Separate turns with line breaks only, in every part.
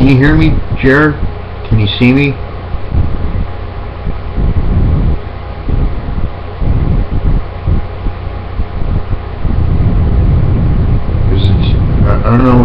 Can you hear me, Jared? Can you see me? I don't know.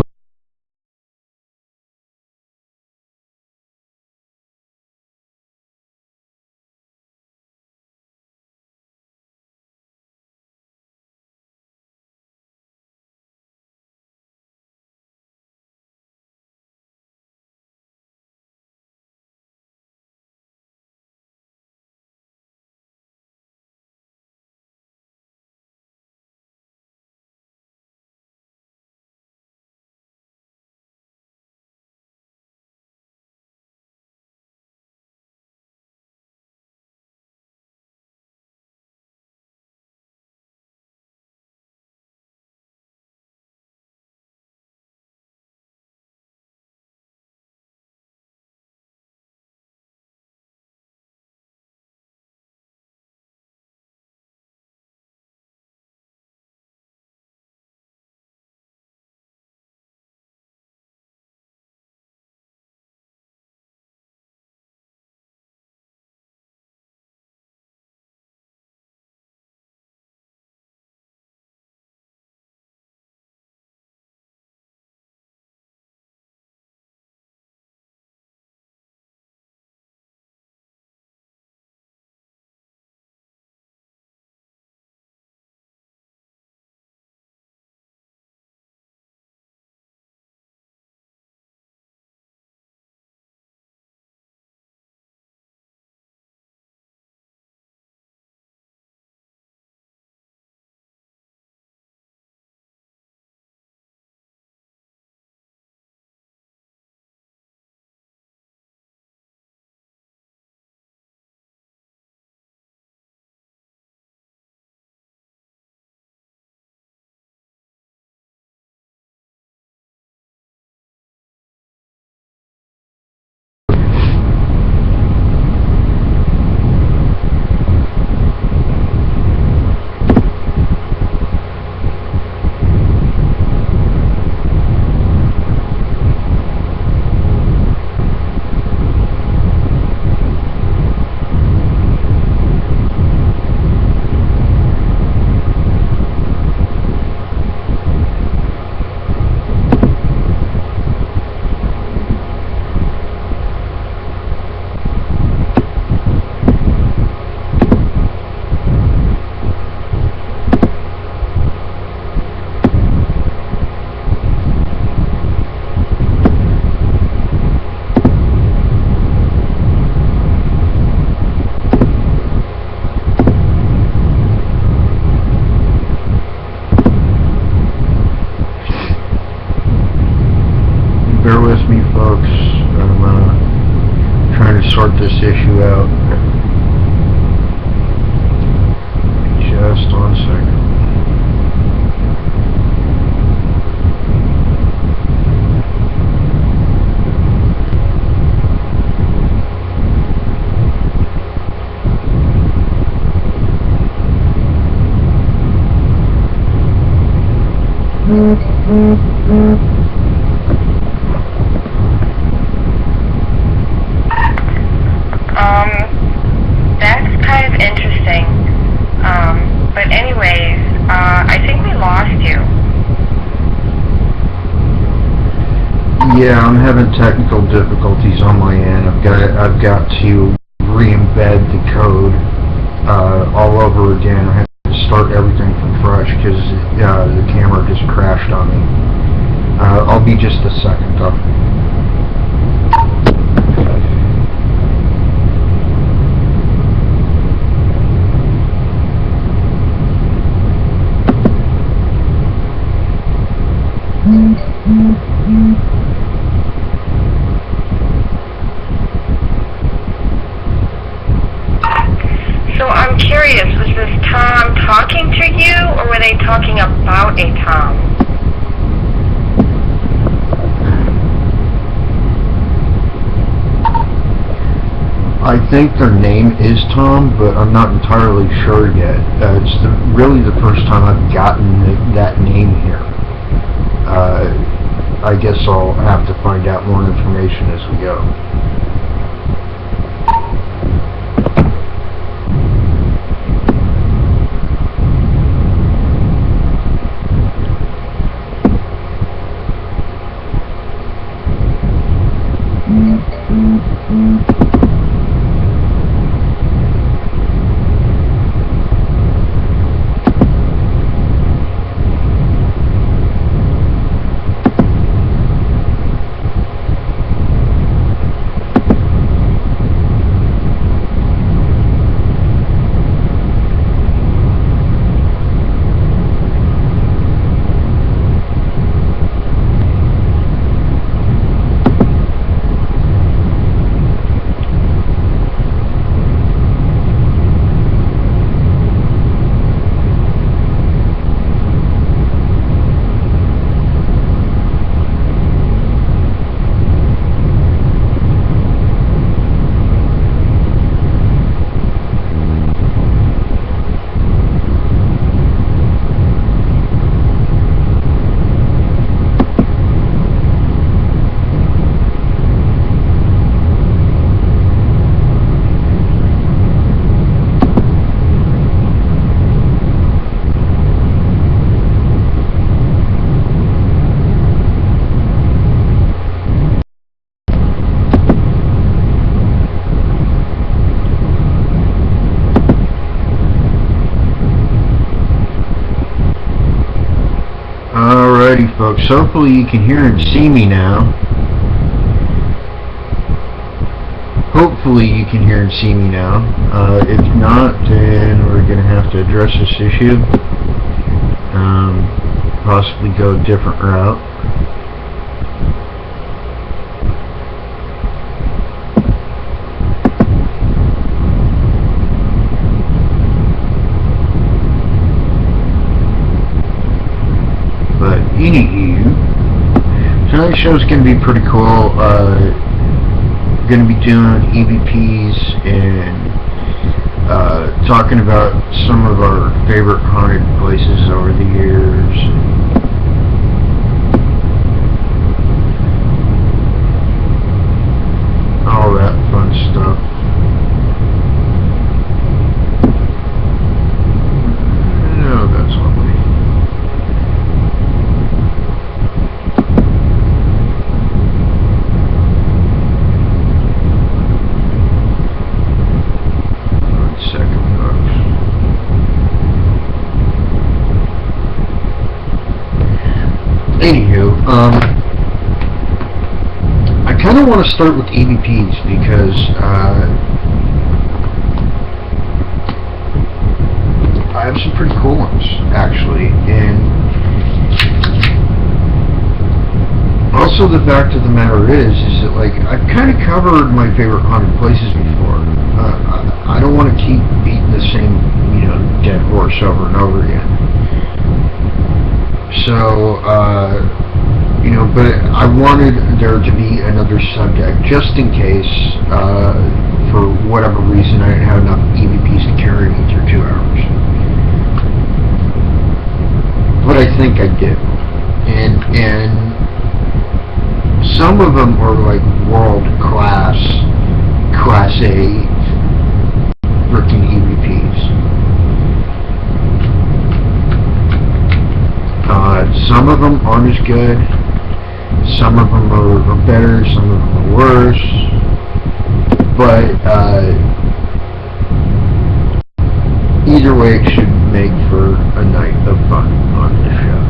Bear with me, folks. I'm trying to sort this issue out. Just 1 second.
That's kind of interesting. But anyways, I think we lost you.
Yeah, I'm having technical difficulties on my end. I've got to re-embed the code all over again. I have to start everything from fresh because the camera just crashed on me. I'll be just a second though.
So I'm curious, was this Tom talking to you, or were they talking about a Tom?
I think their name is Tom, but I'm not entirely sure yet. It's really the first time I've gotten that name here. I guess I'll have to find out more information as we go. Alrighty folks, hopefully you can hear and see me now. Hopefully you can hear and see me now. If not, then we're going to have to address this issue. Possibly go a different route. Anywho, tonight's show is going to be pretty cool. Going to be doing EVPs and talking about some of our favorite haunted places over the years. All that fun stuff. No, that's lovely. Anywho, I kind of want to start with EVPs because I have some pretty cool ones, actually, and also the fact of the matter is that, like, I've kind of covered my favorite haunted places before. I don't want to keep beating the same, dead horse over and over again. So, but I wanted there to be another subject, just in case, for whatever reason, I didn't have enough EVPs to carry me through 2 hours. But I think I did. And some of them are like world-class, Class A freaking EVPs. Some of them aren't as good, some of them are better, some of them are worse, but either way it should make for a night of fun on the show.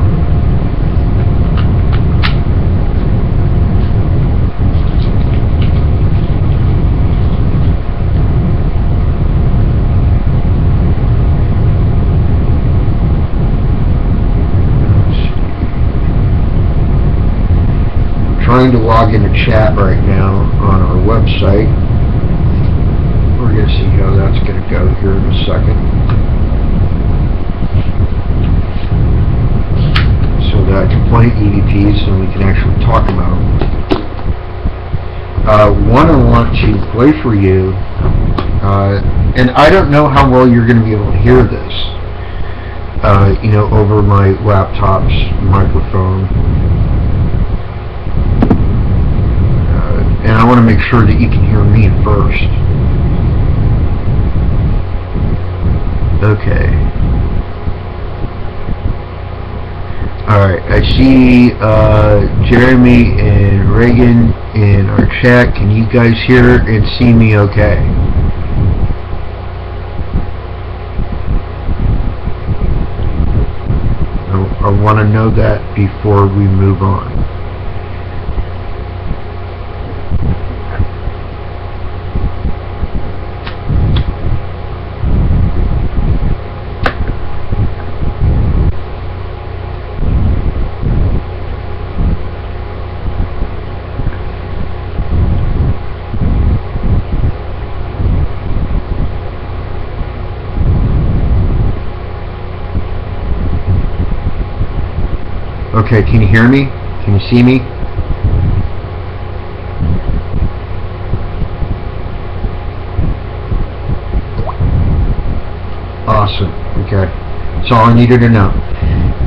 Trying to log into chat right now on our website. We're going to see how that's going to go here in a second. So that I can play EVPs and we can actually talk about them. One I want to play for you, and I don't know how well you're going to be able to hear this, over my laptop's microphone. and I want to make sure that you can hear me first. Okay. Alright, I see Jeremy and Reagan in our chat. Can you guys hear and see me okay? I want to know that before we move on. Okay, can you hear me? Can you see me? Awesome. Okay. That's all I needed to know.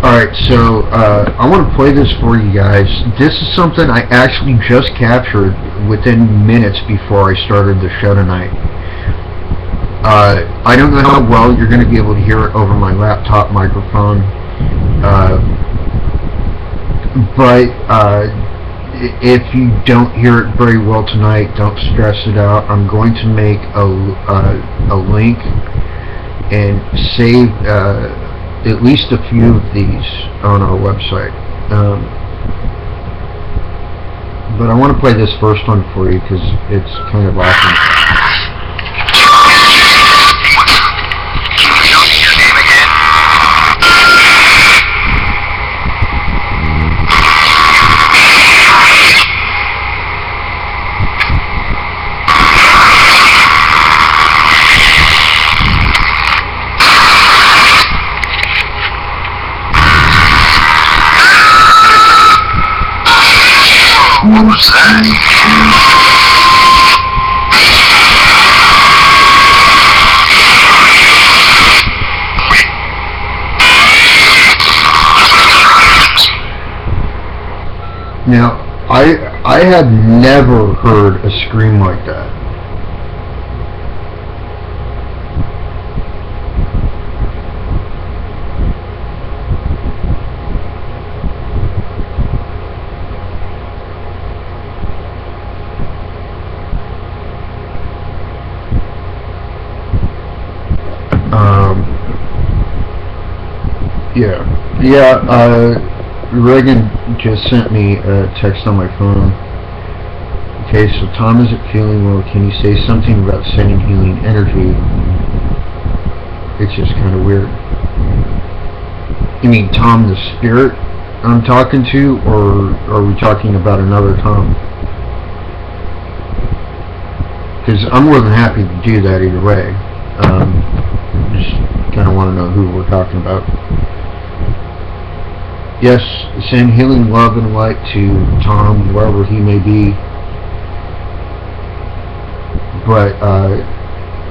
Alright, so I want to play this for you guys. This is something I actually just captured within minutes before I started the show tonight. I don't know how well you're going to be able to hear it over my laptop microphone. But if you don't hear it very well tonight, don't stress it out. I'm going to make a link and save at least a few of these on our website. But I want to play this first one for you because it's kind of awesome.
What was that?
Now, I had never heard a scream like that. Reagan just sent me a text on my phone. Okay, so Tom isn't feeling well. Can you say something about sending healing energy? It's just kind of weird. You mean Tom the spirit I'm talking to, or are we talking about another Tom? Because I'm more than happy to do that either way. Just kind of want to know who we're talking about. Yes, send healing love and light to Tom, wherever he may be. But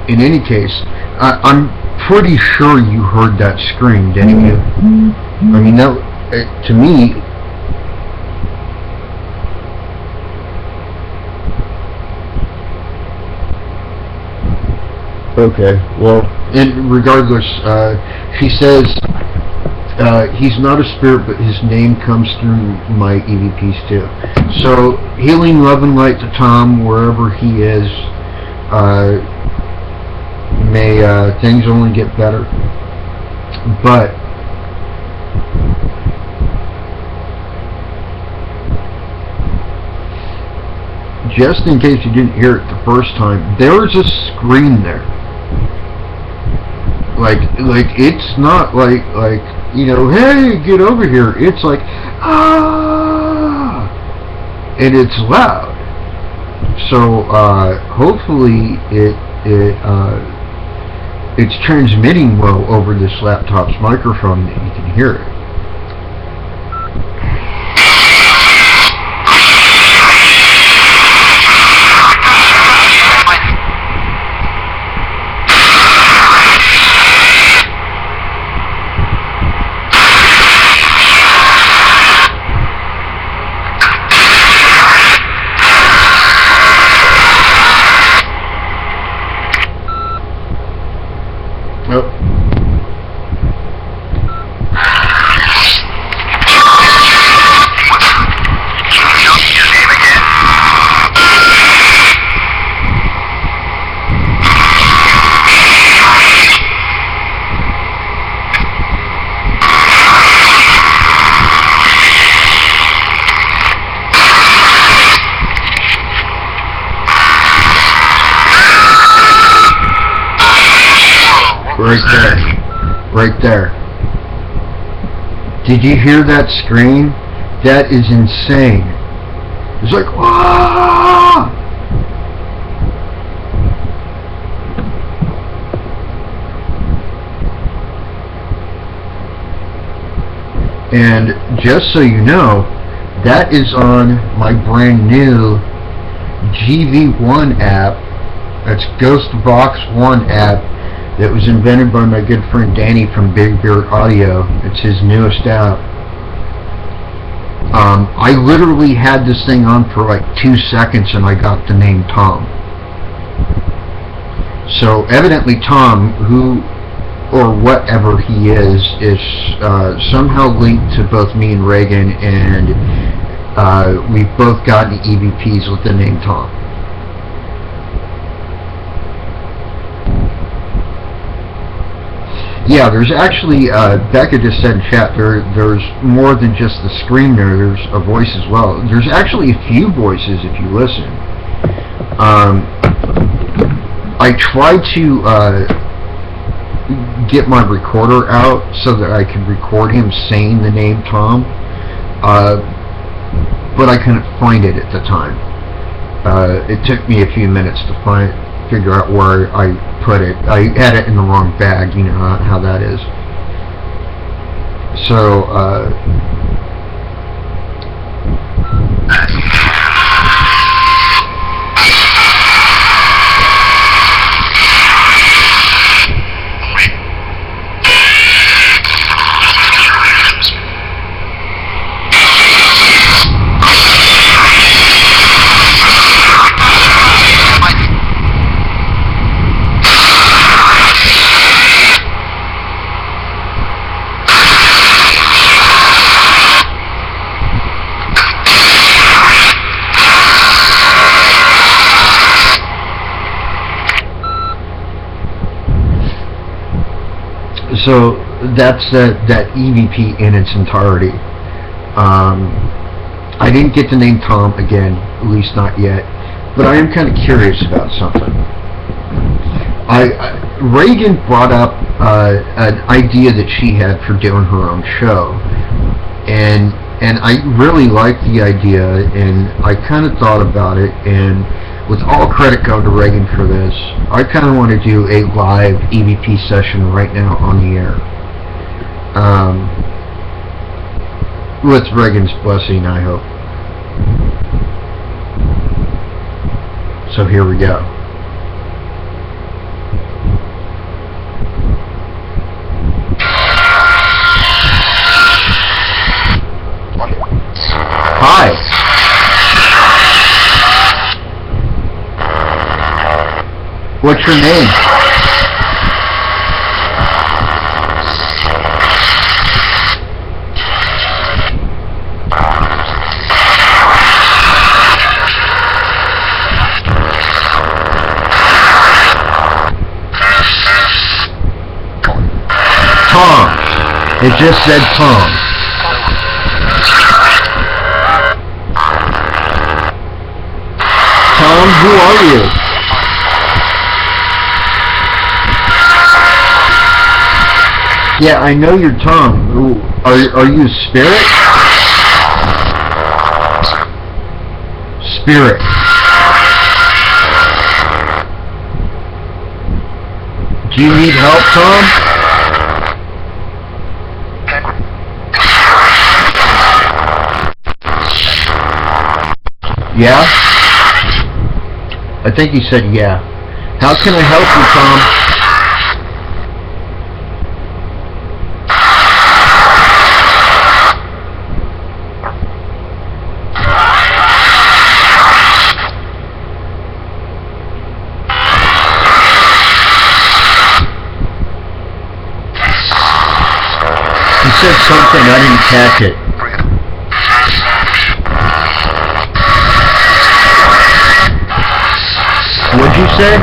in any case, I'm pretty sure you heard that scream, didn't you? I mean, that to me. Okay, well, regardless, she says he's not a spirit, but his name comes through my EVPs too. So, healing love and light to Tom, wherever he is. May things only get better. But just in case you didn't hear it the first time, there's a scream there. Like it's not like you know, hey, get over here. It's like, ah, and it's loud. So hopefully it's transmitting well over this laptop's microphone that you can hear it. right there. Right there. Did you hear that scream? That is insane. It's like, ah! And just so you know, that is on my brand new GV1 app. That's Ghostbox 1 app that was invented by my good friend Danny from Big Beard Audio. It's his newest app. I literally had this thing on for like 2 seconds and I got the name Tom. So evidently Tom, who or whatever he is somehow linked to both me and Reagan, and we've both gotten EVPs with the name Tom. Yeah, there's actually, Becca just said in chat, there's more than just the scream there, there's a voice as well. There's actually a few voices if you listen. I tried to get my recorder out so that I could record him saying the name Tom, but I couldn't find it at the time. It took me a few minutes to figure out where I put it. I had it in the wrong bag, you know how that is. So, so that's that EVP in its entirety. I didn't get the name Tom again, at least not yet, but I am kind of curious about something. Reagan brought up an idea that she had for doing her own show, and I really liked the idea, and I kind of thought about it, and with all credit going to Reagan for this, I kind of want to do a live EVP session right now on the air. With Reagan's blessing, I hope. So here we go. Hi. What's your name? Tom. It just said Tom. Tom, who are you? Yeah, I know you're Tom. Are you a spirit? Spirit. Do you need help, Tom? Yeah? I think he said yeah. How can I help you, Tom? He said something, I didn't catch it. What'd you say?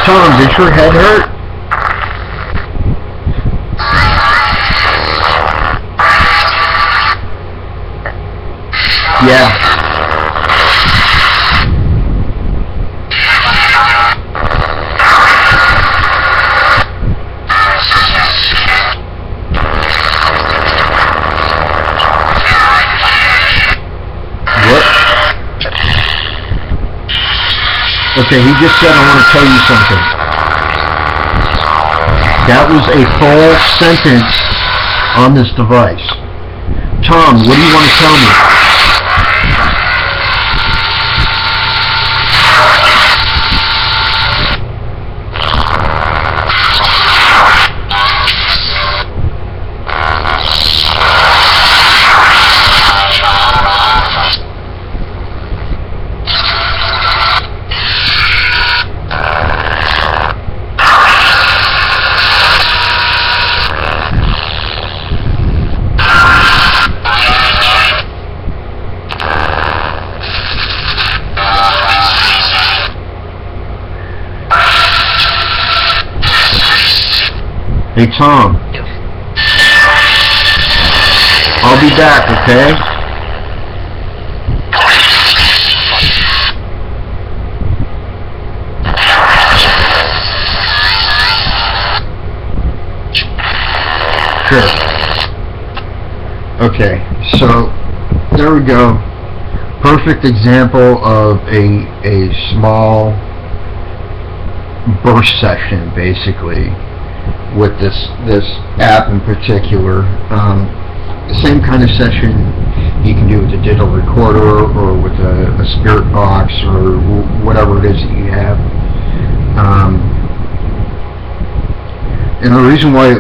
Tom, did her head hurt? Yeah. Okay, he just said, I want to tell you something. That was a full sentence on this device. Tom, what do you want to tell me? Hey Tom, I'll be back, okay? Sure. Okay, so there we go. Perfect example of a small burst session, basically, with this app in particular. Same kind of session you can do with a digital recorder or with a spirit box or whatever it is that you have. And the reason why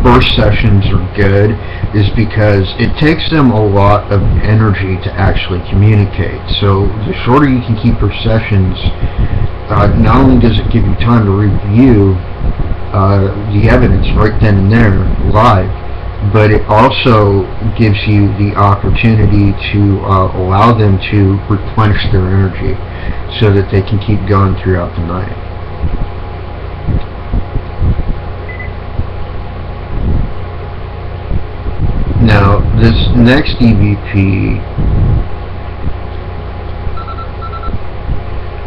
burst sessions are good is because it takes them a lot of energy to actually communicate. So the shorter you can keep your sessions, not only does it give you time to review the evidence right then and there, live, but it also gives you the opportunity to allow them to replenish their energy so that they can keep going throughout the night. Now, this next EVP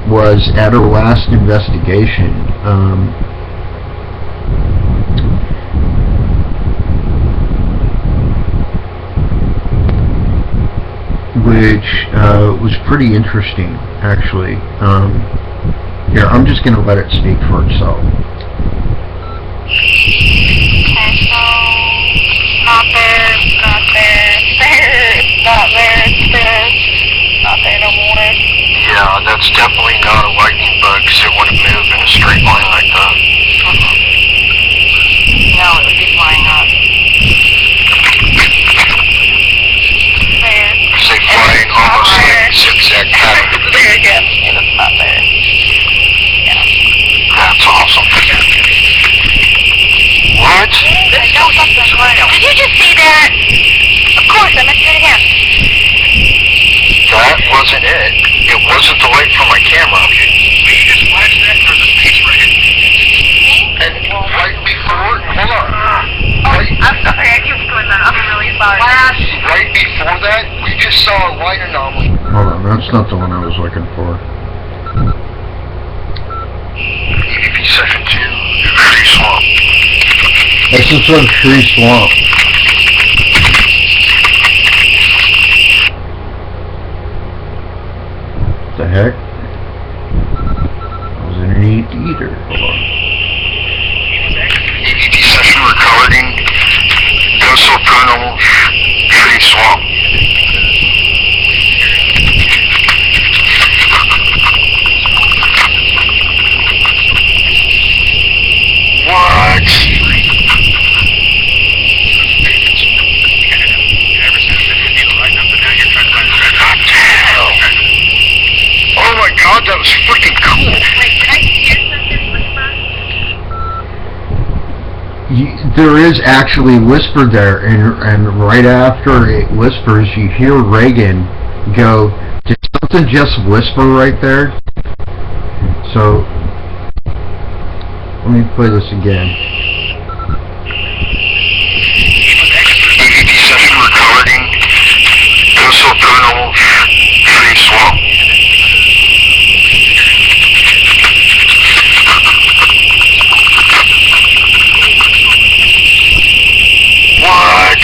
was at our last investigation. Which was pretty interesting, actually. Here, I'm just going to let it speak for itself.
Okay, so not there, not there, not there, it's there, not there no more.
Yeah, that's definitely not a lightning bug, because it wouldn't move in a straight line like that.
No, it would be flying up. There.
Say flying almost in a zigzag pattern.
There again, and it's not there. Yeah.
That's awesome. What?
There's no something right now. Did you just see that? Of course, I missed it again.
That wasn't it. It wasn't the light from my camera. Will you just flash that for the space right here? And right before, hold on.
I'm sorry, I keep doing that. I'm really sorry.
Flash! Right before that, we just saw a light anomaly.
Hold on, that's not the one I was looking for.
EVP Session 2, Tree Swamp.
This is from Tree Swamp. What the heck? I was in an eater. Hold on.
EVP Session recording. Ghost Paranormal Tree Swamp. What? Oh my god, that was freaking cool.
Wait, did I hear something whisper?
There is actually whisper there, and right after it whispers, you hear Reagan go, did something just whisper right there? So, Let me play this again.
EVP session recording. Coastal Terminal, Free Swamp. What?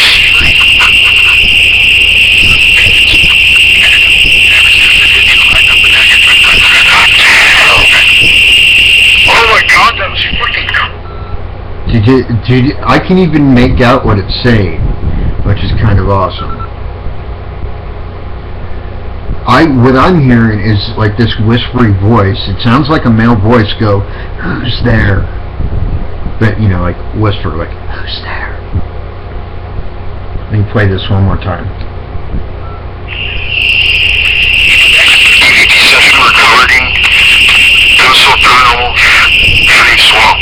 Oh my god, that was freaking
I can even make out what it's saying, which is kind of awesome. What I'm hearing is like this whispery voice. It sounds like a male voice go, "Who's there?" But you know, like whisper, like, "Who's there?" Let me play this one more time.
EVP session recording. Coastal Terminal, Free Swamp.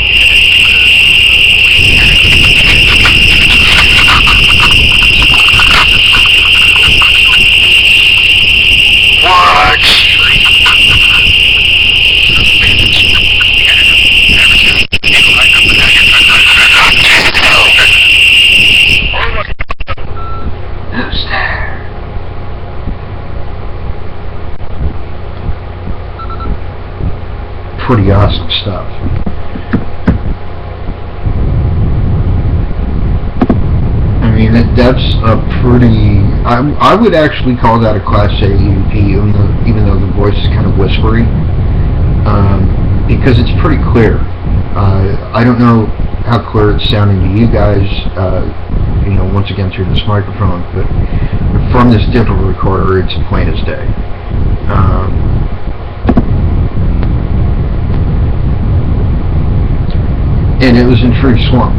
What?
Who's there? Pretty awesome stuff. I mean, that's a pretty... I would actually call that a Class A EVP, even though the voice is kind of whispery, because it's pretty clear. I don't know how clear it's sounding to you guys, you know, once again through this microphone, but from this digital recorder, it's plain as day. And it was in Free Swamp.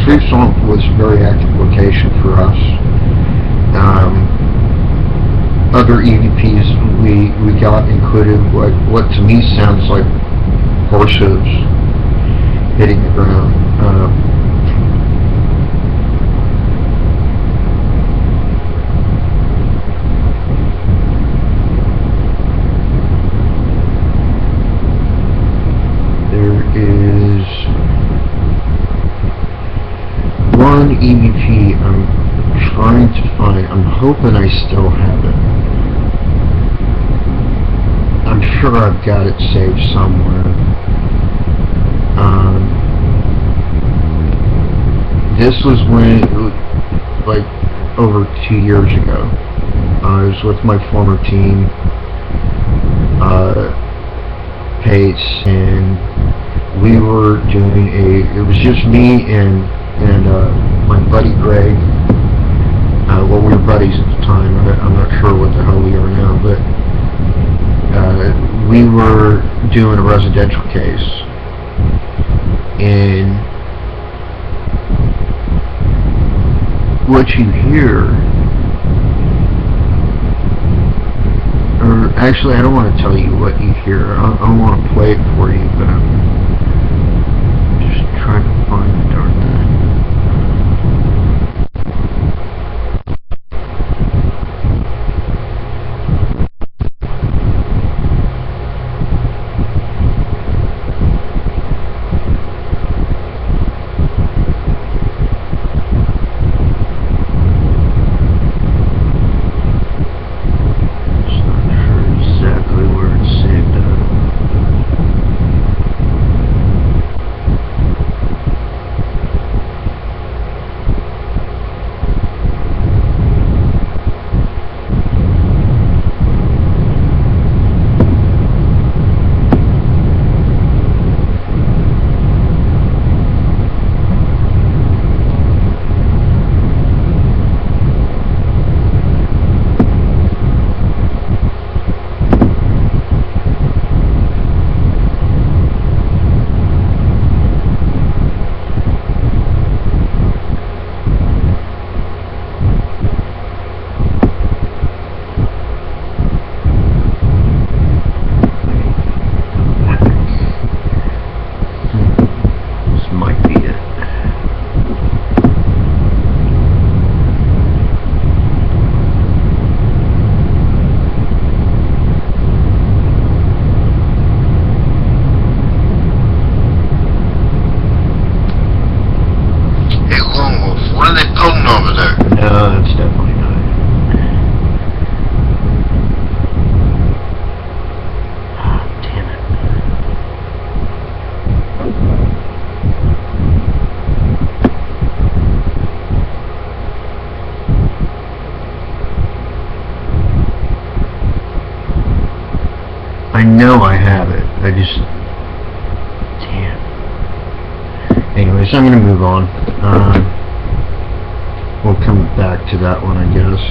Free Swamp was a very active location for us. Other EVPs we got included what to me sounds like horse hooves hitting the ground. There is one EVP I'm trying to find. I'm hoping I still have it. I'm sure I've got it saved somewhere. This was when, like, over 2 years ago. I was with my former team, Pace, and we were doing it was just me and my buddy Greg. Well, we were buddies at the time. I'm not sure what the hell we are now, but we were doing a residential case, and what you hear, or actually I don't want to tell you what you hear. I don't want to play it for you, but I'm just trying to find the darn thing.
Howling over there?
No, that's definitely not it. Oh, damn it. I know I have it. I just... Damn. Anyways, I'm gonna move on. We'll come back to that one, I guess.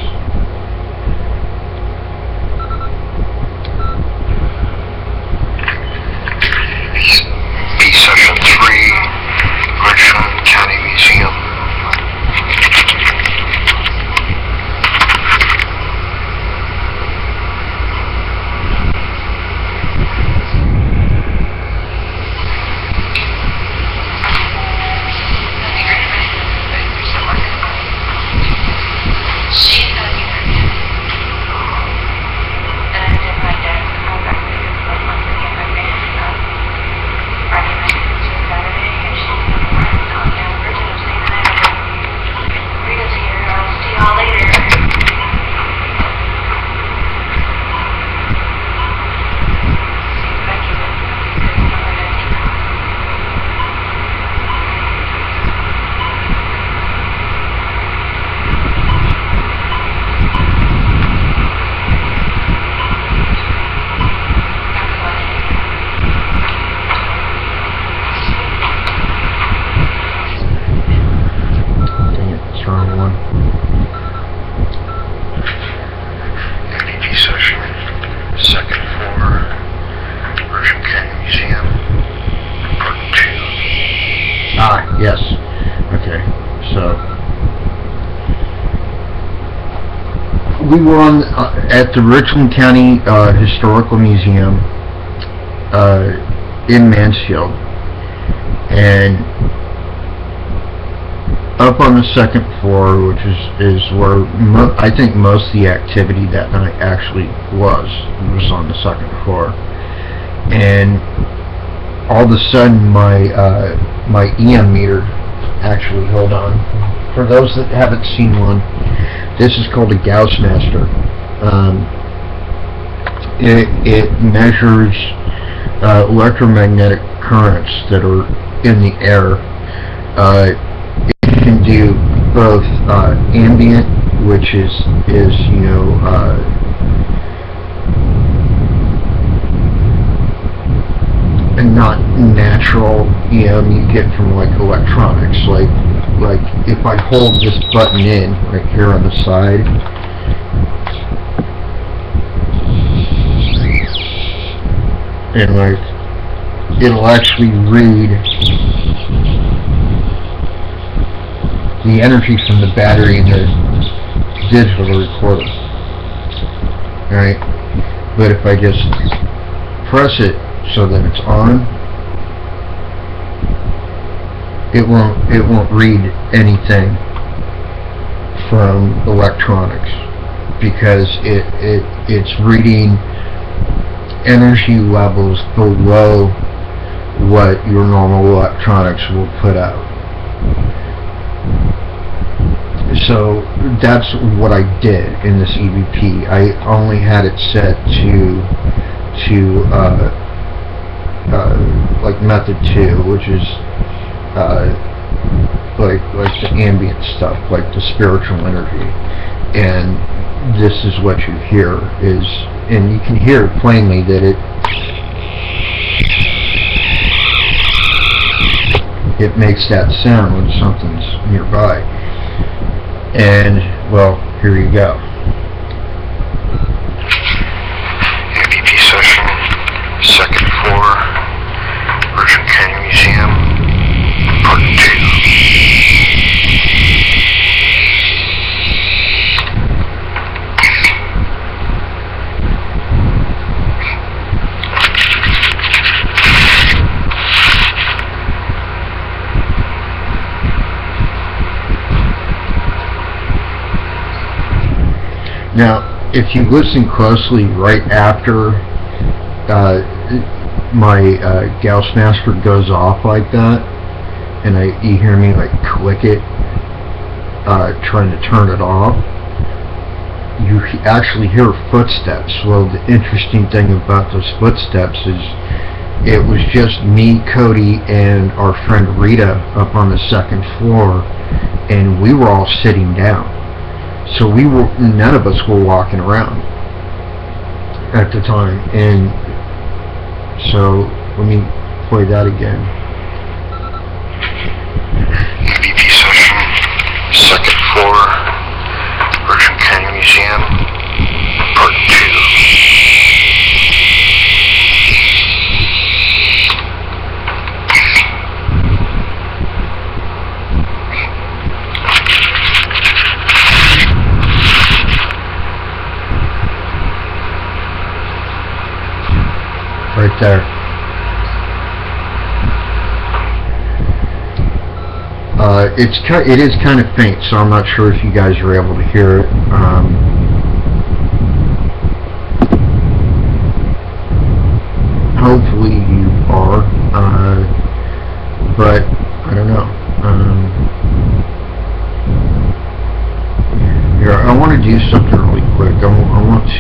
B Session 3, Richmond County Museum.
Yes. Okay. So we were on at the Richland County Historical Museum in Mansfield, and up on the second floor, which is where I think most of the activity that night actually was on the second floor. And all of a sudden my EM meter, actually, hold on, for those that haven't seen one, this is called a Gaussmaster. It measures electromagnetic currents that are in the air. It can do both ambient, which is you know, and not natural EM you get from like electronics. Like if I hold this button in right here on the side, and like it'll actually read the energy from the battery in the digital recorder. Right? But if I just press it so that it's on, it won't read anything from electronics, because it's reading energy levels below what your normal electronics will put out. So that's what I did in this EVP. I only had it set to like method 2, which is like the ambient stuff, like the spiritual energy. And this is what you hear is, and you can hear plainly that it makes that sound when something's nearby. And well, here you go.
EVP session, second floor, Richmond County Museum, part 2.
Now, if you listen closely right after my Gaussmaster goes off like that, and you hear me like click it, trying to turn it off, you actually hear footsteps. Well, the interesting thing about those footsteps is it was just me, Cody, and our friend Rita up on the second floor, and we were all sitting down. So none of us were walking around at the time. And so let me play that again.
EVP session, second floor, Virgin Canyon Museum, part 2.
Right there. It is kind of faint, so I'm not sure if you guys are able to hear it. Hopefully you are, but I don't know. Here, I want to do something really quick. I want to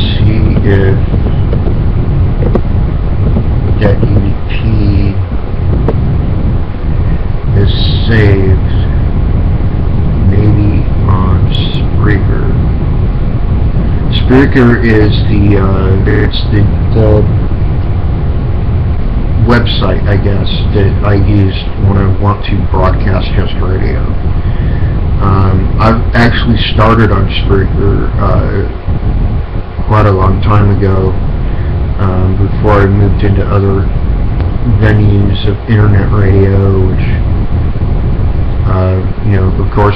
see if that EVP is saved, maybe on Spreaker. Spreaker is it's the website, I guess, that I use when I want to broadcast just radio. I've actually started on Spreaker quite a long time ago, before I moved into other venues of internet radio, which, of course,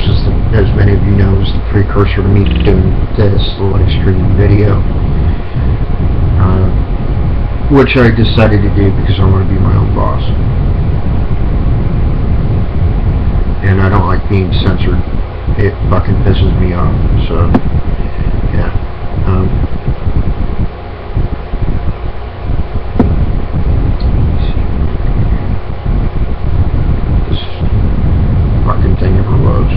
as many of you know, is the precursor to me doing this, the live streaming video, which I decided to do because I want to be my own boss, and I don't like being censored. It fucking pisses me off. So, yeah. Thing ever loads.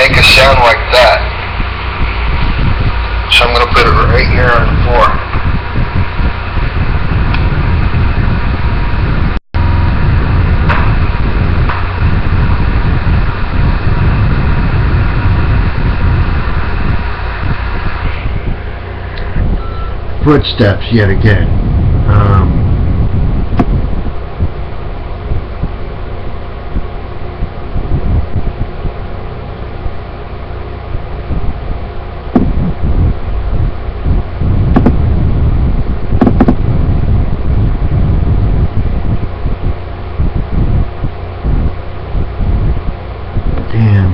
make a sound like that. So I'm going to put it right here on the floor.
Footsteps yet again. Damn.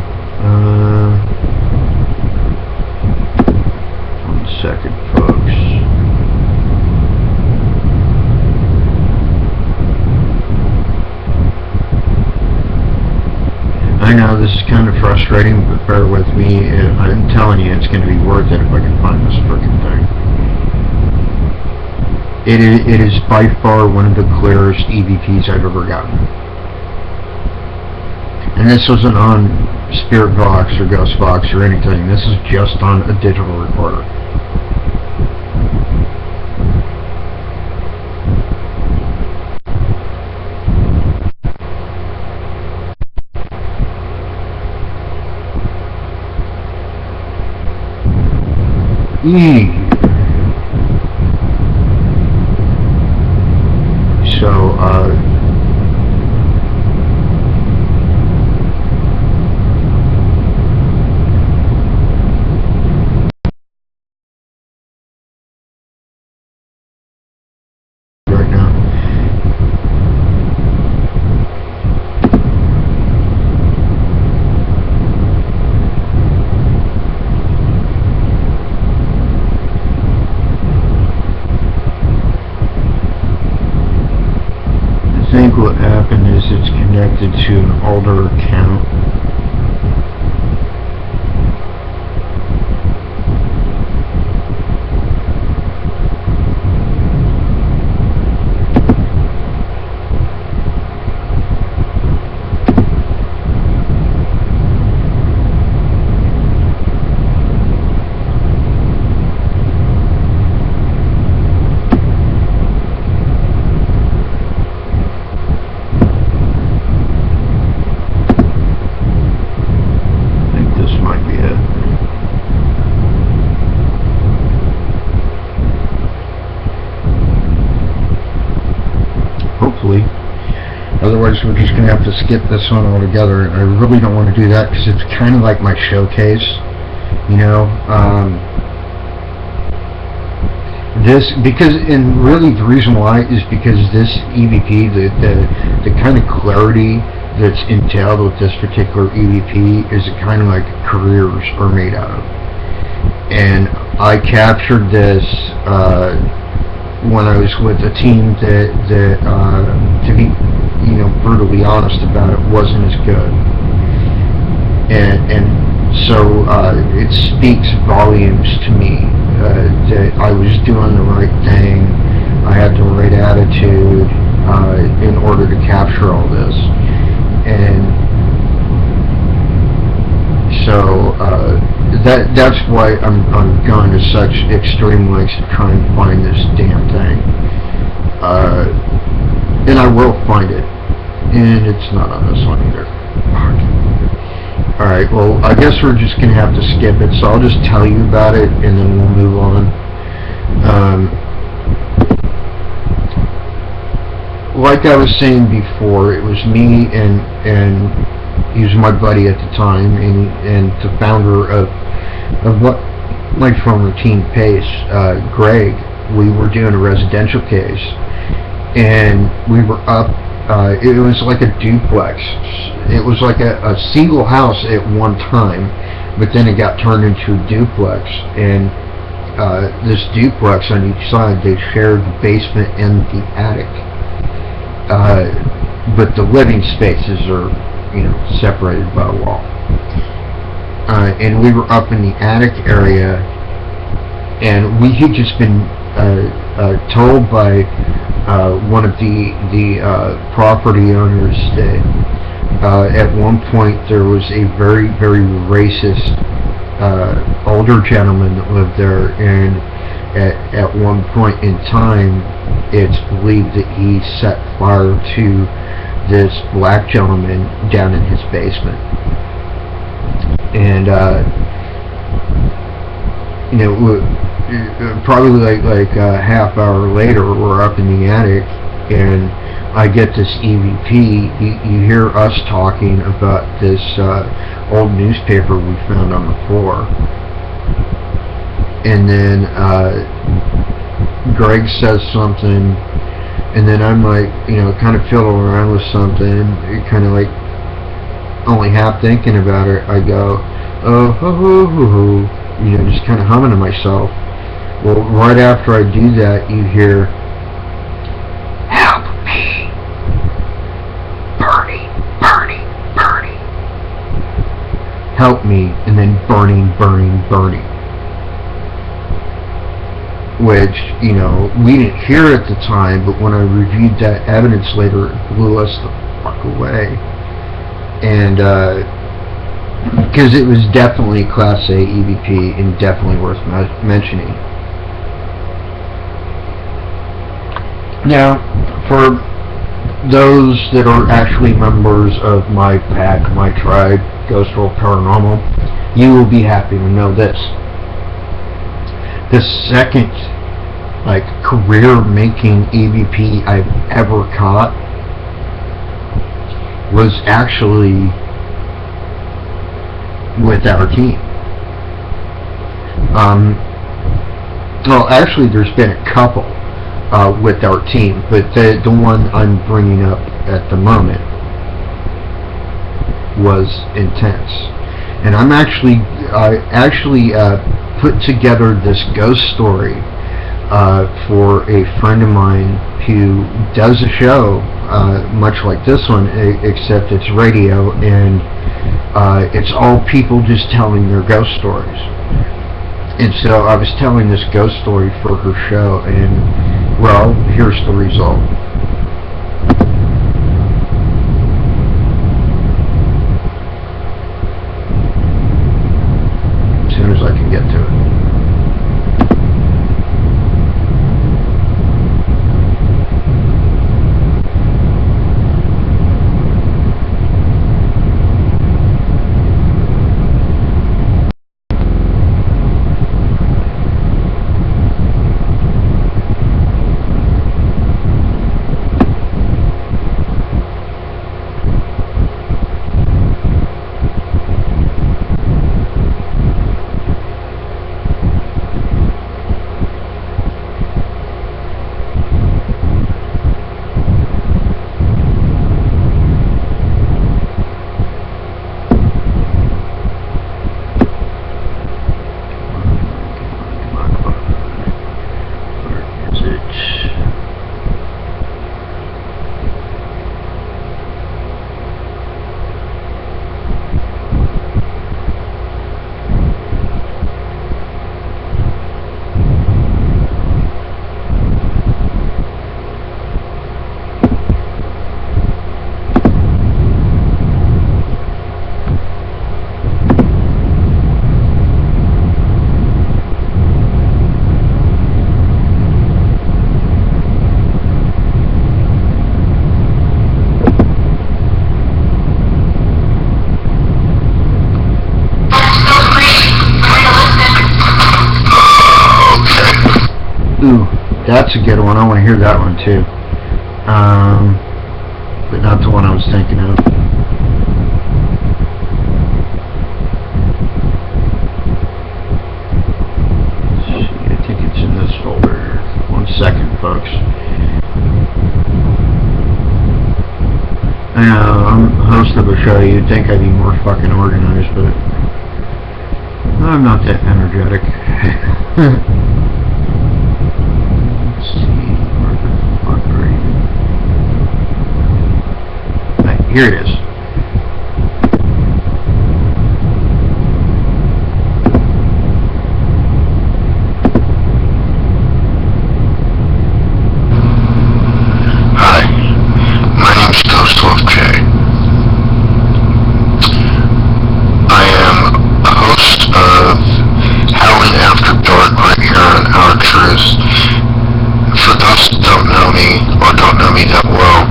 1 second, folks. know, this is kind of frustrating, but bear with me. I'm telling you, it's going to be worth it if I can find this freaking thing. It is by far one of the clearest EVPs I've ever gotten. And this wasn't on Spirit Box or Ghost Box or anything. This is just on a digital recorder. So, right now. I think what happened is it's connected to an older account. Hopefully. Otherwise, we're just going to have to skip this one altogether. I really don't want to do that because it's kind of like my showcase, you know. And really the reason why is because this EVP, the kind of clarity that's entailed with this particular EVP is kind of like careers are made out of. And I captured this when I was with a team that to be, you know, brutally honest about it, wasn't as good. And so it speaks volumes to me that I was doing the right thing. I had the right attitude in order to capture all this. And so that's why I'm going to such extreme lengths to try and find this damn thing. And I will find it. And it's not on this one either. Alright, well, I guess we're just going to have to skip it, so I'll just tell you about it, and then we'll move on. Like I was saying before, it was me and he was my buddy at the time, and the founder of what my former team Pace, Greg. We were doing a residential case, and we were up. It was like a duplex. It was like a single house at one time, but then it got turned into a duplex. And this duplex on each side, they shared the basement and the attic. But the living spaces are, you know, separated by a wall. And we were up in the attic area, and we had just been told by one of the property owners that at one point there was a very, very racist older gentleman that lived there, and at one point in time it's believed that he set fire to this black gentleman down in his basement. And you know, probably like a half hour later, we're up in the attic, and I get this EVP. You hear us talking about this old newspaper we found on the floor, and then Greg says something, and then I'm like, you know, kind of fiddling around with something, kind of like only half thinking about it. I go, oh, ho, ho, ho, ho, you know, just kind of humming to myself. Well, right after I do that, you hear, help me, Bernie, Bernie, Bernie. help me, and then burning. Which, you know, we didn't hear at the time, but when I reviewed that evidence later, it blew us the fuck away. And, because it was definitely Class A EVP and definitely worth mentioning. Now, for those that are actually members of my pack, my tribe, Ghost World Paranormal, you will be happy to know this. The second, like, career-making EVP I've ever caught was actually with our team. Well, actually, there's been a couple with our team, but the one I'm bringing up at the moment was intense. And I actually put together this ghost story for a friend of mine who does a show much like this one, except it's radio, and it's all people just telling their ghost stories. And so I was telling this ghost story for her show, and, well, here's the result. As soon as I can get to it. Ooh, that's a good one. I want to hear that one too. But not the one I was thinking of. I think it's in this folder. 1 second, folks. I know, I'm host of a show. You'd think I'd be more fucking organized, but I'm not that energetic. Let's see, where the fuck are you? Right, here it is.
Hi, my name's Ghost Wolf K. I am a host of Howling After Dark right here on Our Truth. For those that don't know me, or don't know me that well,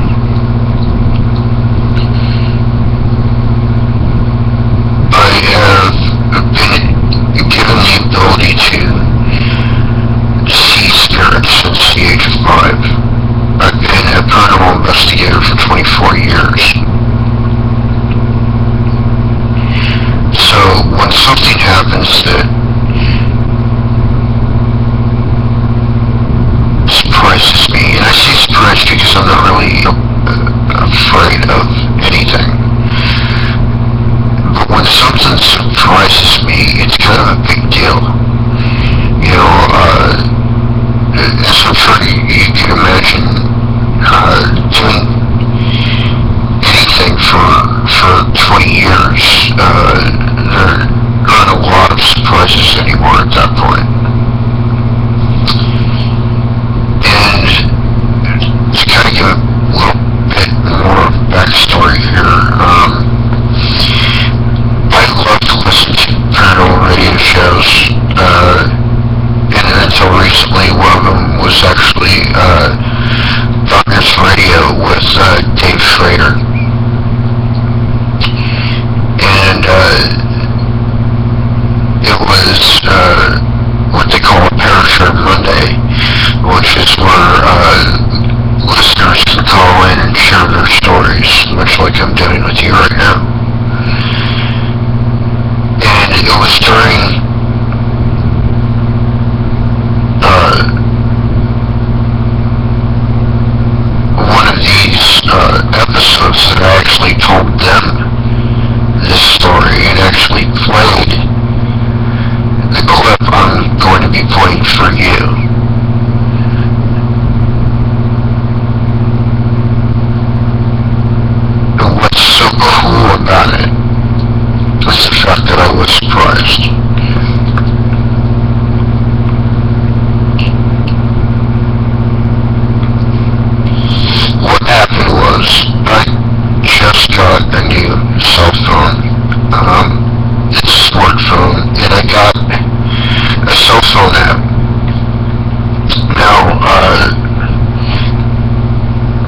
point for you. And what's so cool about it is the fact that I was surprised. What happened was, I just got a new cell phone. It's a smartphone, and I got a cell phone app. Now,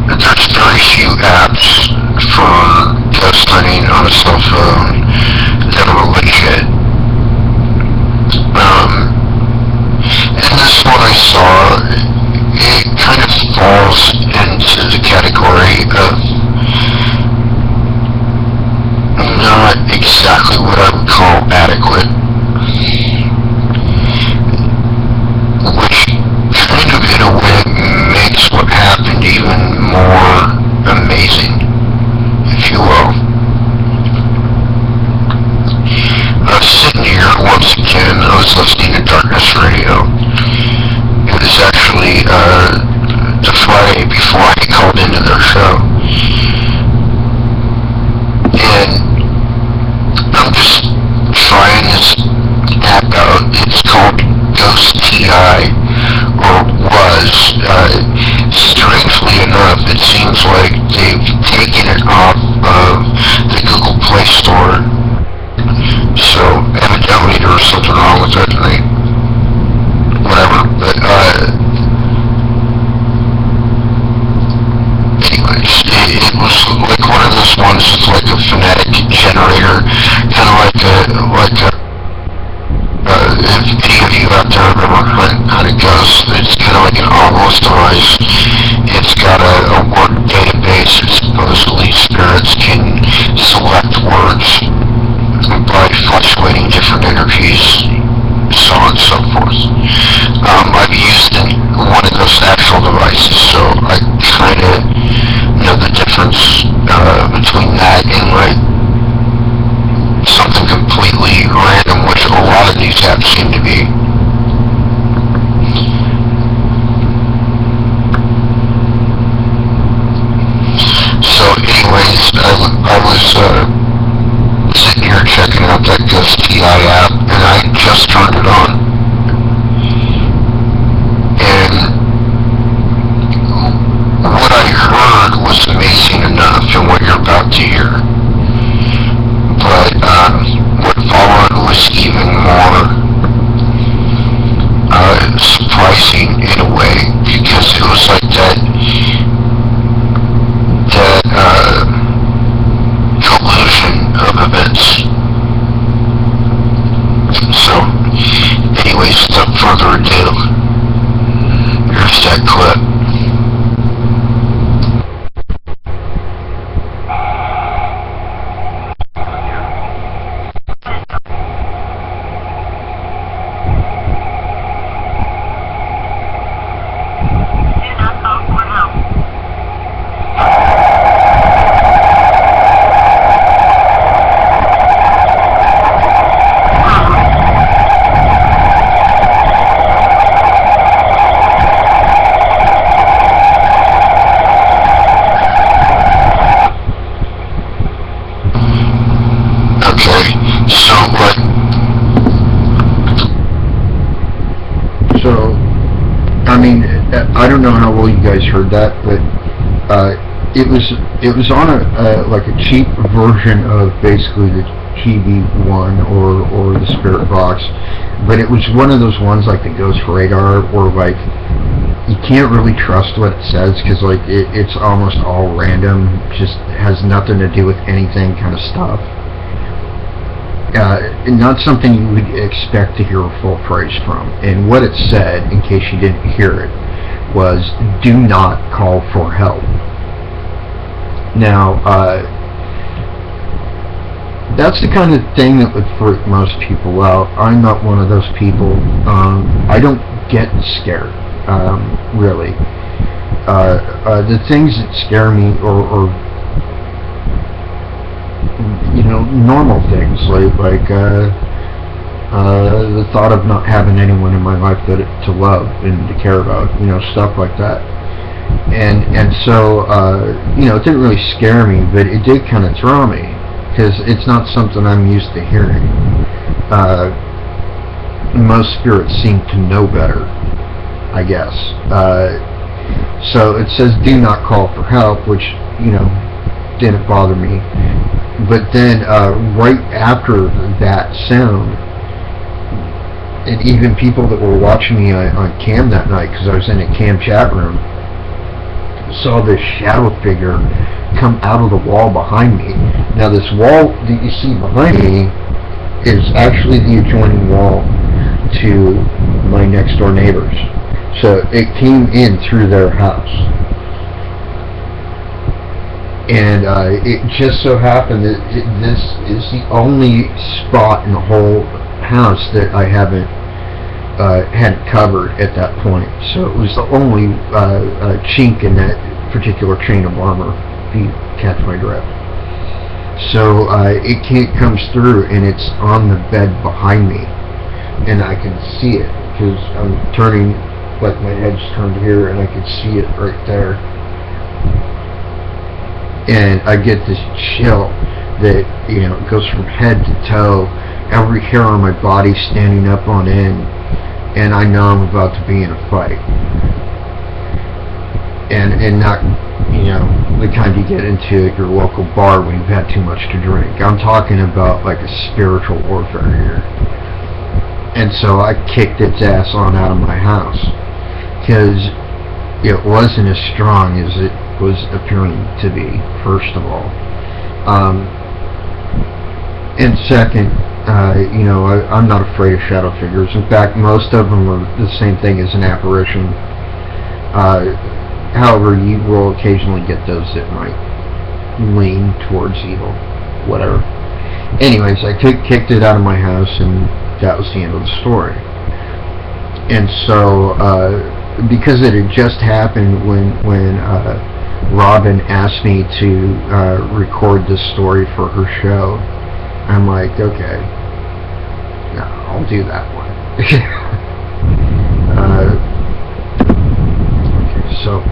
there's very few apps for ghost hunting on a cell phone that are legit. And this one I saw, it kind of falls into the category of not exactly what I would call adequate, which kind of in a way makes what happened even more amazing, if you will. I was sitting here once again, I was listening to Darkness Radio. It was actually the Friday before I called into their show. And I'm just trying this app out. It's called Ghost TI, or was. Strangely enough, it seems like they've taken it off of the Google Play Store. So evidently there was something wrong with it, and whatever. But anyways, it was like one of those ones with like a phonetic generator, kind of like if any of you out there remember how it goes, it's kind of like an almost device. It's got a word database that supposedly spirits can select words by fluctuating different energies, so on and so forth. I've used one of those actual devices, so I kind of know the difference between that and like something completely random, which a lot of these apps seem to be. So anyways, I was sitting here checking out that Ghost TI app, and I just turned it on. And what I heard was amazing enough, and what you're about to hear. But what followed was even more surprising in a way, because it was like that collusion of events. So, anyways, without further ado, here's that clip.
I don't know how well you guys heard that, but it was on a like a cheap version of basically the GB1 or the Spirit Box, but it was one of those ones like the Ghost Radar, or like you can't really trust what it says because like it's almost all random, just has nothing to do with anything kind of stuff. Not something you would expect to hear a full praise from. And what it said, in case you didn't hear it, was do not call for help. Now, that's the kind of thing that would freak most people out. I'm not one of those people. I don't get scared, really. The things that scare me or you know, normal things like the thought of not having anyone in my life to love and to care about, stuff like that. And so, it didn't really scare me, but it did kind of throw me, because it's not something I'm used to hearing. Most spirits seem to know better, I guess. So it says do not call for help, which, didn't bother me. But then right after that sound, and even people that were watching me on cam that night, because I was in a cam chat room, saw this shadow figure come out of the wall behind me. Now this wall that you see behind me is actually the adjoining wall to my next door neighbors. So it came in through their house. And it just so happened that this is the only spot in the whole house that I hadn't covered at that point. So it was the only chink in that particular chain of armor, if you catch my drift. So it comes through, and it's on the bed behind me, and I can see it because I'm turning, like my head's turned here, and I can see it right there. And I get this chill that goes from head to toe, every hair on my body standing up on end, and I know I'm about to be in a fight. And not, the kind you get into at your local bar when you've had too much to drink. I'm talking about like a spiritual warfare here. And so I kicked its ass on out of my house, because it wasn't as strong as it was appearing to be, first of all. And second, I'm not afraid of shadow figures. In fact, most of them are the same thing as an apparition. However, you will occasionally get those that might lean towards evil, whatever. Anyways, I kicked it out of my house, and that was the end of the story. And so, because it had just happened when Robin asked me to record this story for her show, I'm like, okay, no, I'll do that one. Okay, so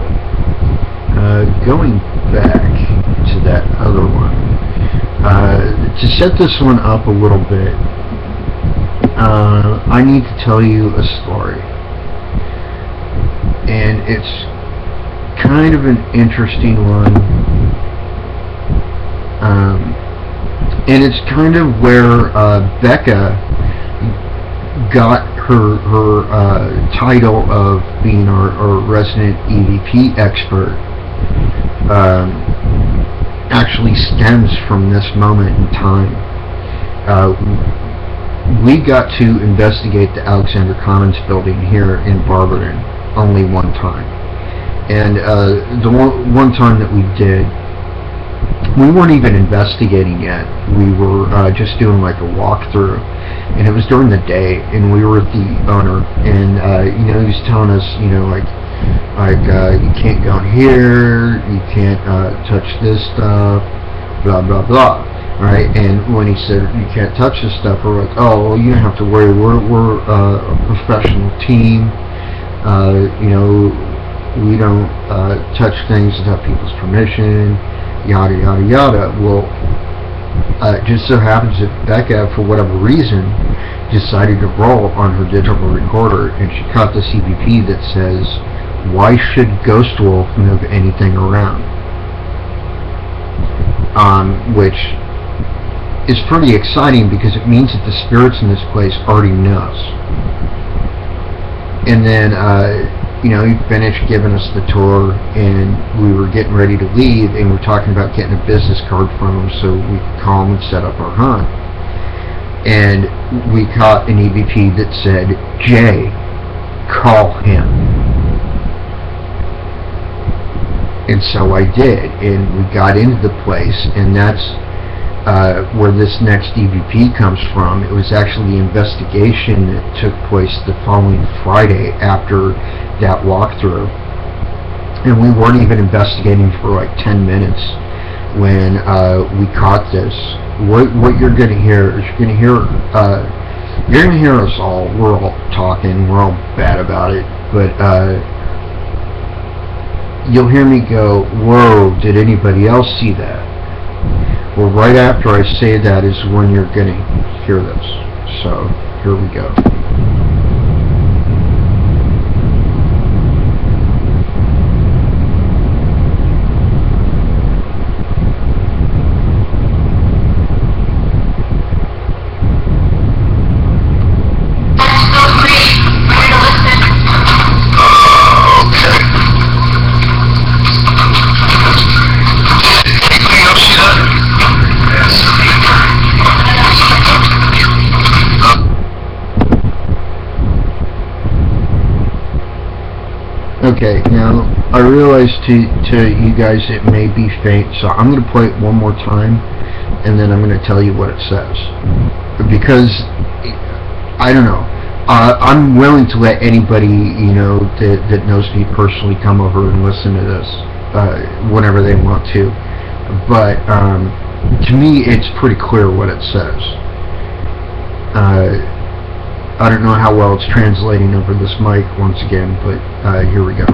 going back to that other one, to set this one up a little bit, I need to tell you a story, and it's kind of an interesting one, and it's kind of where Becca got her title of being our resident EVP expert. Actually stems from this moment in time. We got to investigate the Alexander Commons building here in Barberton only one time. And the one time that we did, we weren't even investigating yet. We were just doing like a walkthrough, and it was during the day, and we were with the owner, and he was telling us, you can't go in here, you can't touch this stuff, blah blah blah. Right? And when he said you can't touch this stuff, we're like, oh, well, you don't have to worry. We're a professional team. We don't touch things without people's permission. Yada yada yada. Well, it just so happens that Becca, for whatever reason, decided to roll on her digital recorder, and she caught the CVP that says, "Why should Ghost Wolf move anything around?" Which is pretty exciting, because it means that the spirits in this place already knows. And then, he finished giving us the tour, and we were getting ready to leave, and we were talking about getting a business card from him so we could call him and set up our hunt. And we caught an EVP that said, "Jay, call him." And so I did, and we got into the place, and that's where this next EVP comes from. It was actually the investigation that took place the following Friday after that walkthrough, and we weren't even investigating for like 10 minutes when we caught this. What you're going to hear is you're going to hear You're gonna hear us all. We're all talking. We're all bad about it, but you'll hear me go, "Whoa! Did anybody else see that?" Well, right after I say that is when you're gonna hear this. So here we go. Okay, now I realize to you guys it may be faint, so I'm going to play it one more time, and then I'm going to tell you what it says. Because, I don't know, I'm willing to let anybody, you know, that knows me personally come over and listen to this whenever they want to. But, to me, it's pretty clear what it says. I don't know how well it's translating over this mic once again, but here we go.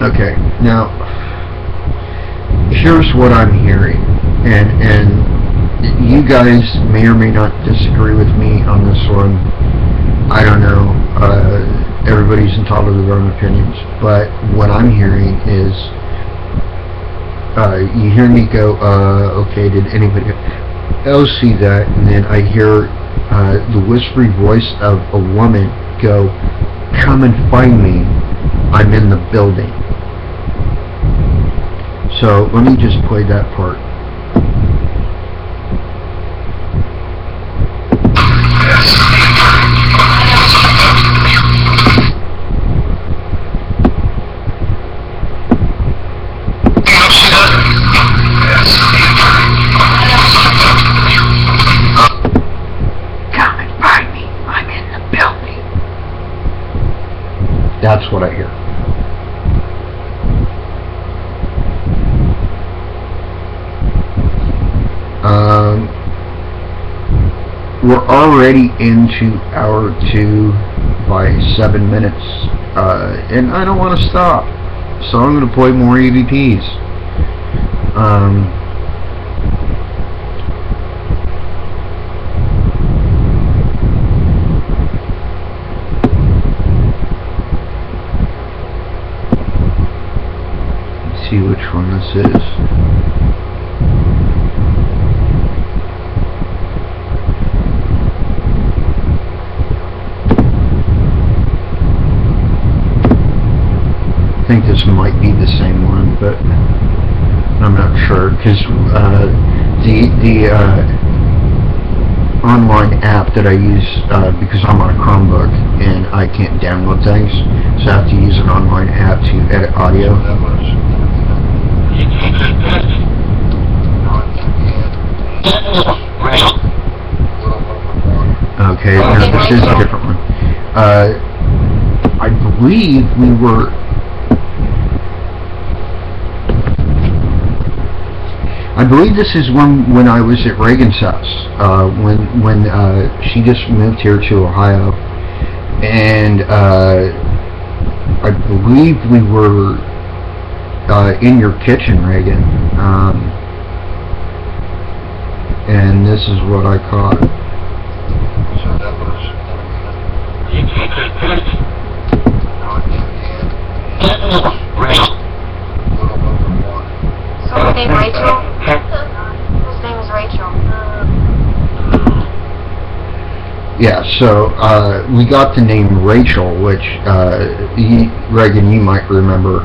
Okay, now here's what I'm hearing, and you guys may or may not disagree with me on this one. I don't know. Everybody's entitled to their own opinions. But what I'm hearing is, you hear me go, okay, did anybody else see that? And then I hear the whispery voice of a woman go, "Come and find me. I'm in the building." So let me just play that part. That's what I hear. We're already into hour 2 by 7 minutes, and I don't want to stop, so I'm going to play more EVPs. See which one this is. I think this might be the same one, but I'm not sure, because the online app that I use, because I'm on a Chromebook and I can't download things, so I have to use an online app to edit audio. Okay, no, this is a different one. I believe we were... I believe this is when I was at Reagan's house, when she just moved here to Ohio, and I believe we were in your kitchen, Reagan, and this is what I caught. So that was...
So her name Rachel? His name is Rachel.
Yeah, so we got the name Rachel, which Reagan, you might remember.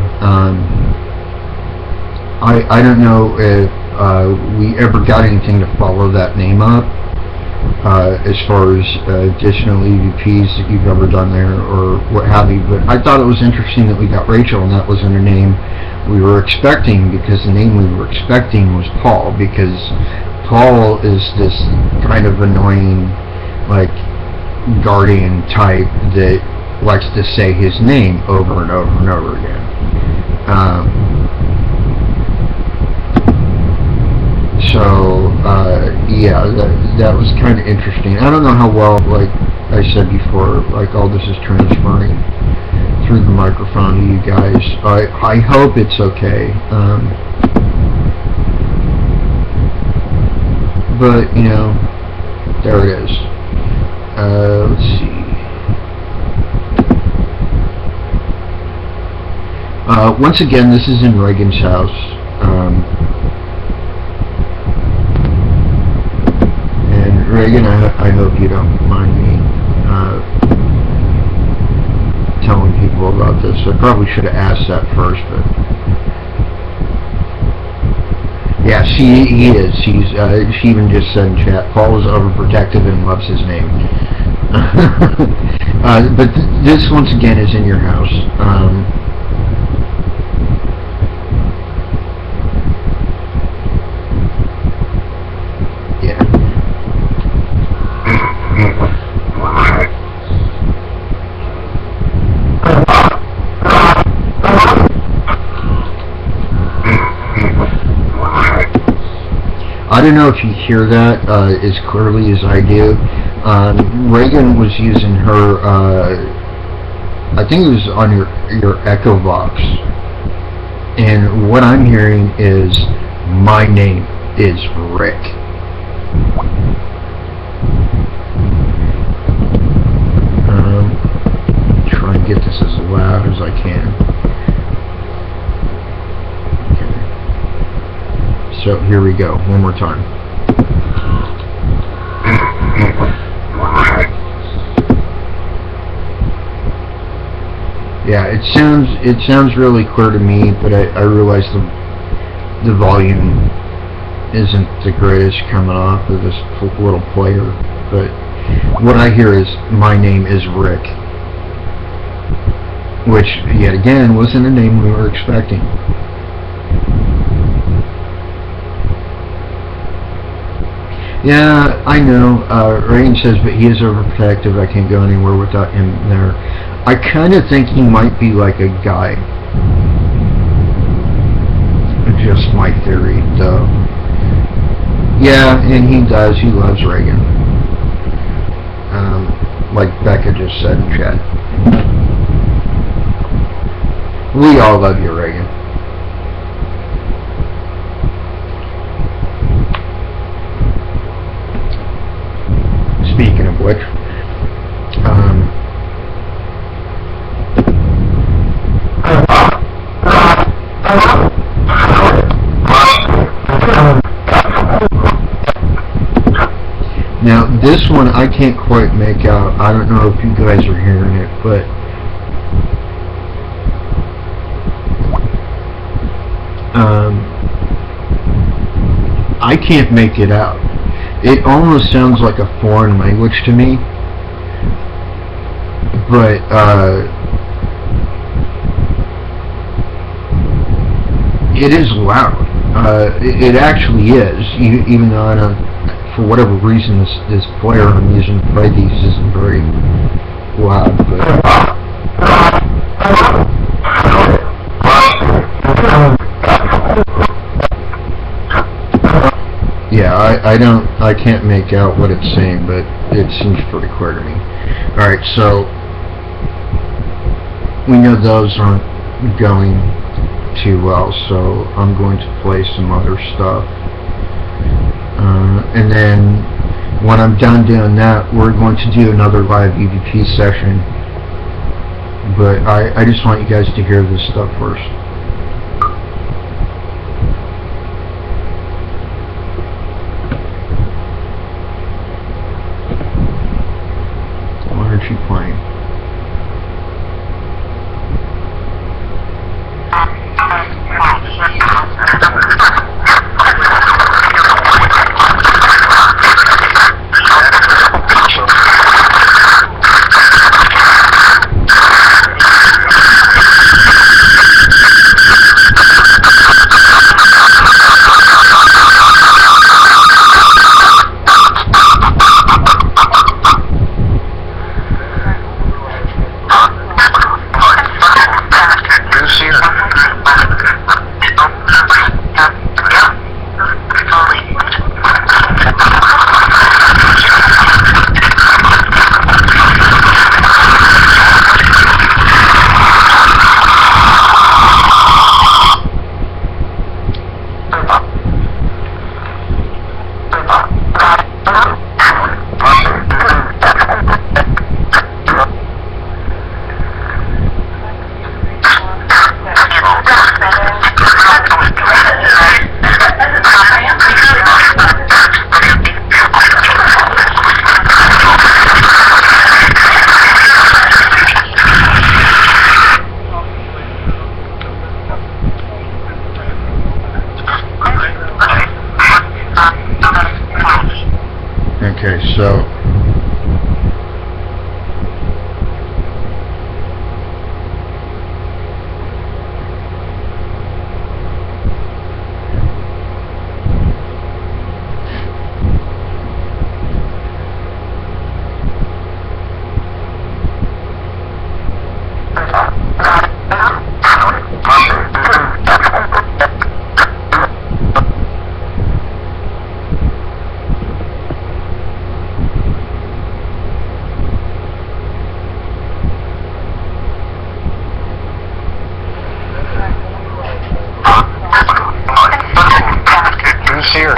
I don't know if we ever got anything to follow that name up, as far as additional EVPs that you've ever done there or what have you, but I thought it was interesting that we got Rachel and that wasn't a name we were expecting, because the name we were expecting was Paul, because Paul is this kind of annoying like guardian type that likes to say his name over and over and over again. Yeah, that was kind of interesting. I don't know how well, like I said before, like all this is transferring through the microphone to you guys. I hope it's okay. But, you know, there it is. Let's see. Once again, this is in Reagan's house. And Reagan, I hope you don't mind me telling people about this. I probably should have asked that first, but yeah, he is. She even just said in chat, Paul is overprotective and loves his name. But this once again is in your house. I don't know if you hear that as clearly as I do. Reagan was using her, I think it was on your Echo box, and what I'm hearing is, my name is Rick. Try and get this as loud as I can. So here we go, one more time. Yeah, it sounds really clear to me, but I realize the volume isn't the greatest coming off of this little player. But what I hear is, my name is Rick, which yet again wasn't a name we were expecting. Yeah, I know. Reagan says, but he is overprotective. I can't go anywhere without him there. I kind of think he might be like a guy. Just my theory, though. Yeah, and he does. He loves Reagan. Like Becca just said in chat. We all love you, Reagan. Speaking of which, now this one I can't quite make out. I don't know if you guys are hearing it, but I can't make it out. It almost sounds like a foreign language to me, but it is loud. It actually is, even though I don't, for whatever reason, this player I'm using to play these isn't very loud. But yeah, I can't make out what it's saying, but it seems pretty clear to me. Alright, so we know those aren't going too well, so I'm going to play some other stuff. And then when I'm done doing that, we're going to do another live EVP session. But I just want you guys to hear this stuff first. What are you playing? Okay, so
who's here?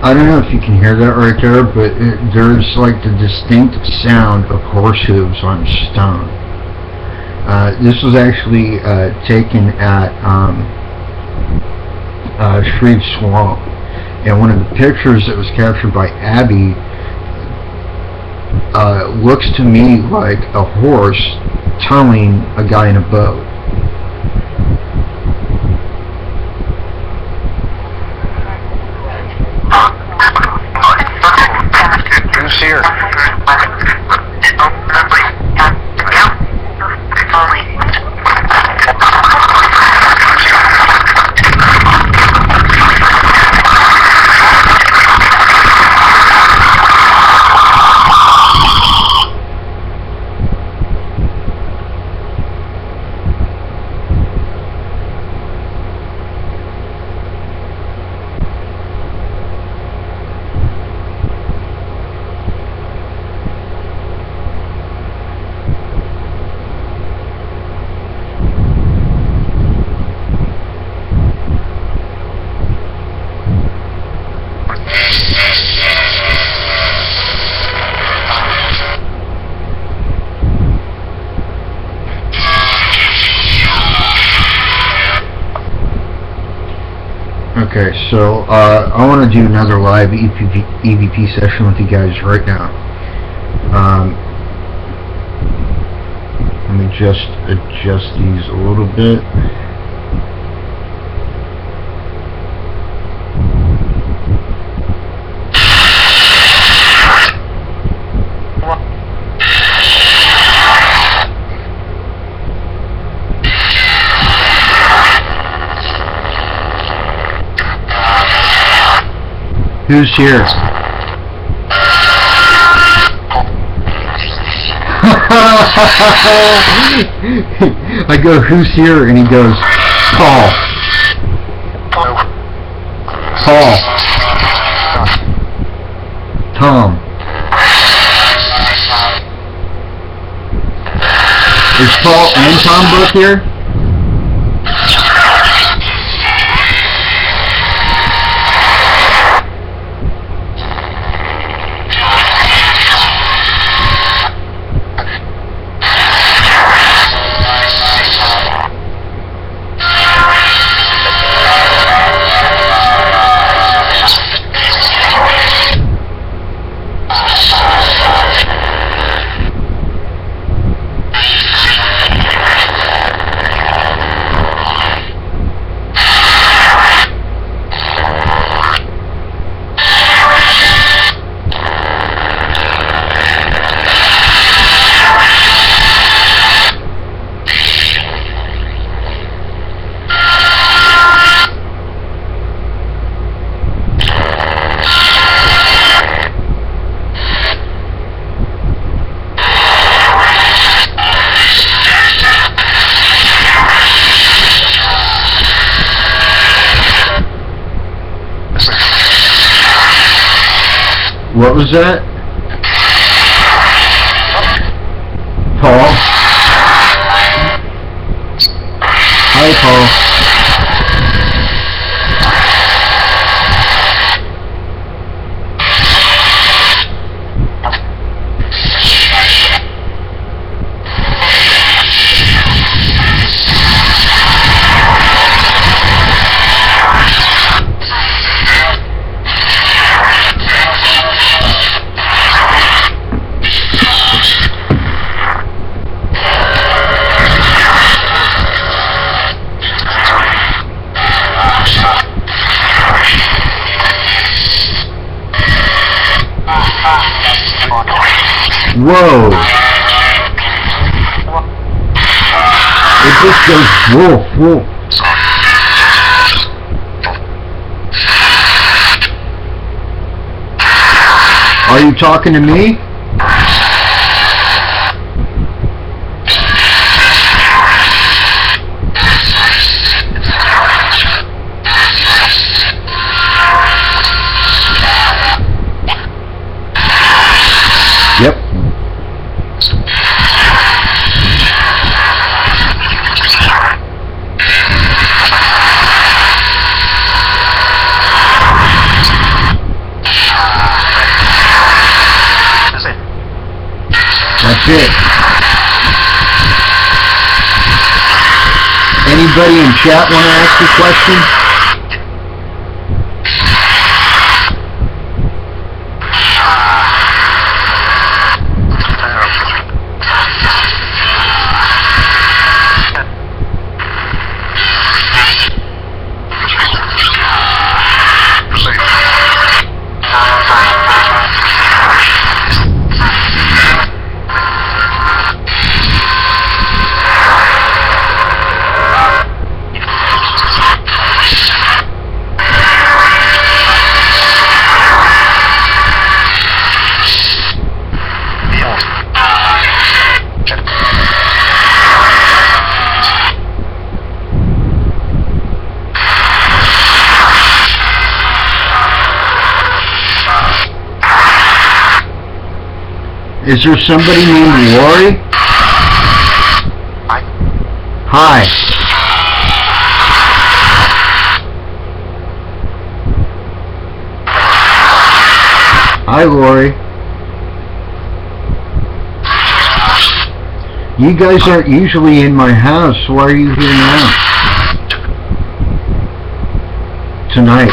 I don't know if you can hear that right there, but there's like the distinct sound of horse hooves on stone. This was actually taken at Shreve Swamp, and one of the pictures that was captured by Abby looks to me like a horse towing a guy in a boat.
Who's here?
Okay, so I want to do another live EVP session with you guys right now. Let me just adjust these a little bit. Who's here? I go, who's here? And he goes, Paul. Paul. Tom. Is Paul and Tom both here? What was that? Paul? Hi, Paul. Whoa! It just goes woof, woof. Are you talking to me? Yep. That's it. Anybody in chat want to ask a question? Is there somebody named Lori? Hi. Hi, Lori. You guys aren't usually in my house. Why are you here now? Tonight.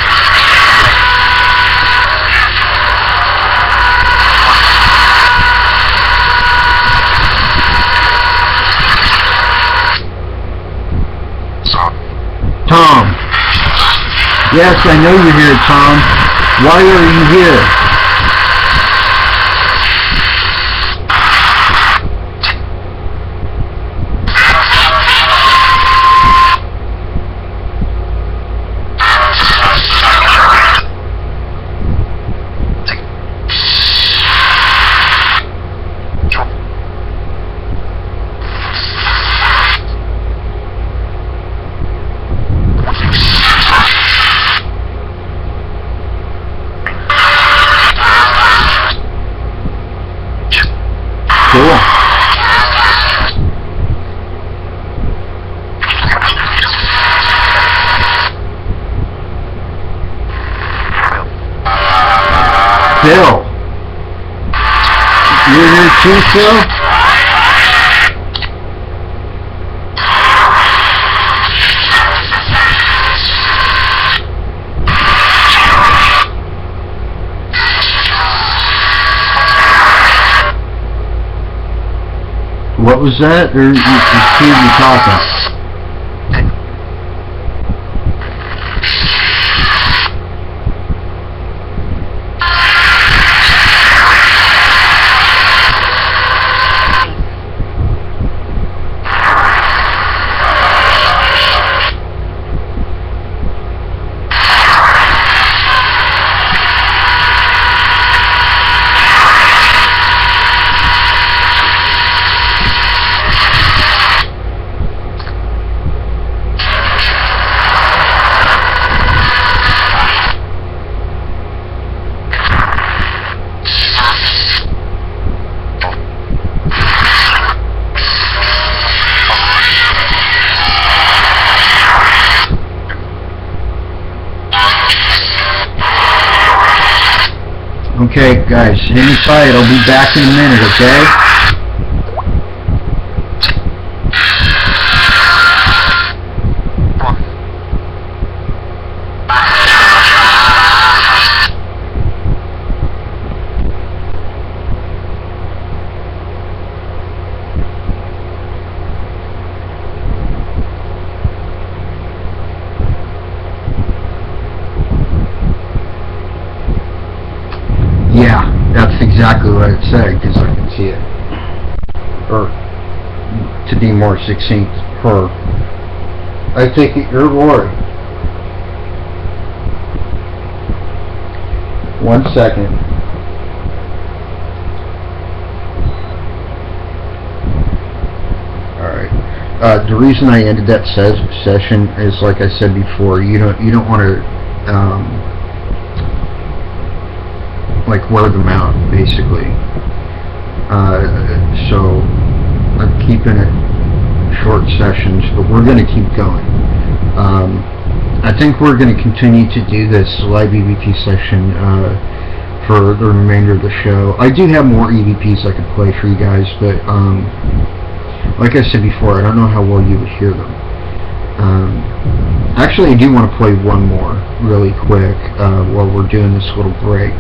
Tom. Yes, I know you're here, Tom. Why are you here? Cool. Phil. You're here too, Phil? What was that? Or you hear me talking? Okay, guys, hang tight. I'll be back in a minute, okay? Yeah, that's exactly what it said, because I can see it. Or, to be more succinct, her. I take it you're Lori. 1 second. Alright. The reason I ended that session is, like I said before, you don't want to like wear them out, basically. So I'm keeping it short sessions, but we're going to keep going. I think we're going to continue to do this live EVP session for the remainder of the show. I do have more EVPs I could play for you guys, but like I said before, I don't know how well you would hear them. Actually, I do want to play one more really quick while we're doing this little break.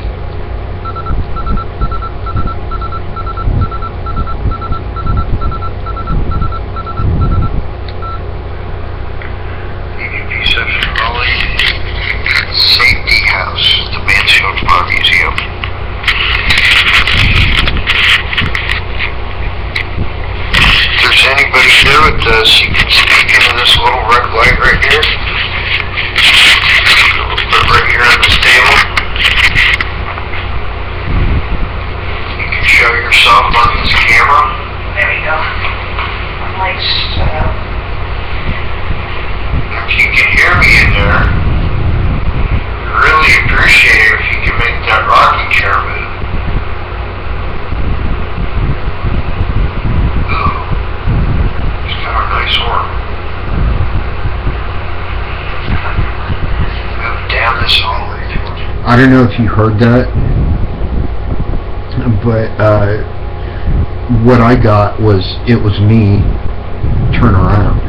She can speak into this little red light right here. Put right here on this table. You can show yourself on this camera.
There we go. Lights shut up.
If you can hear me in there, I'd really appreciate it if you can make that rocking chair move.
I don't know if you heard that, but what I got was, it was me, turn around.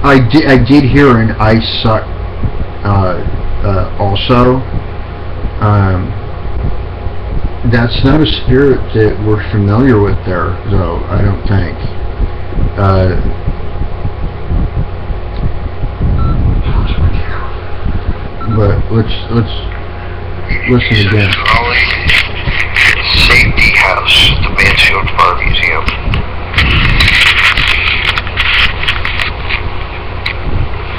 I did hear an I suck also. That's not a spirit that we're familiar with there, though, I don't think. But let's listen again.
Howling Safety House, the Mansfield Bar Museum.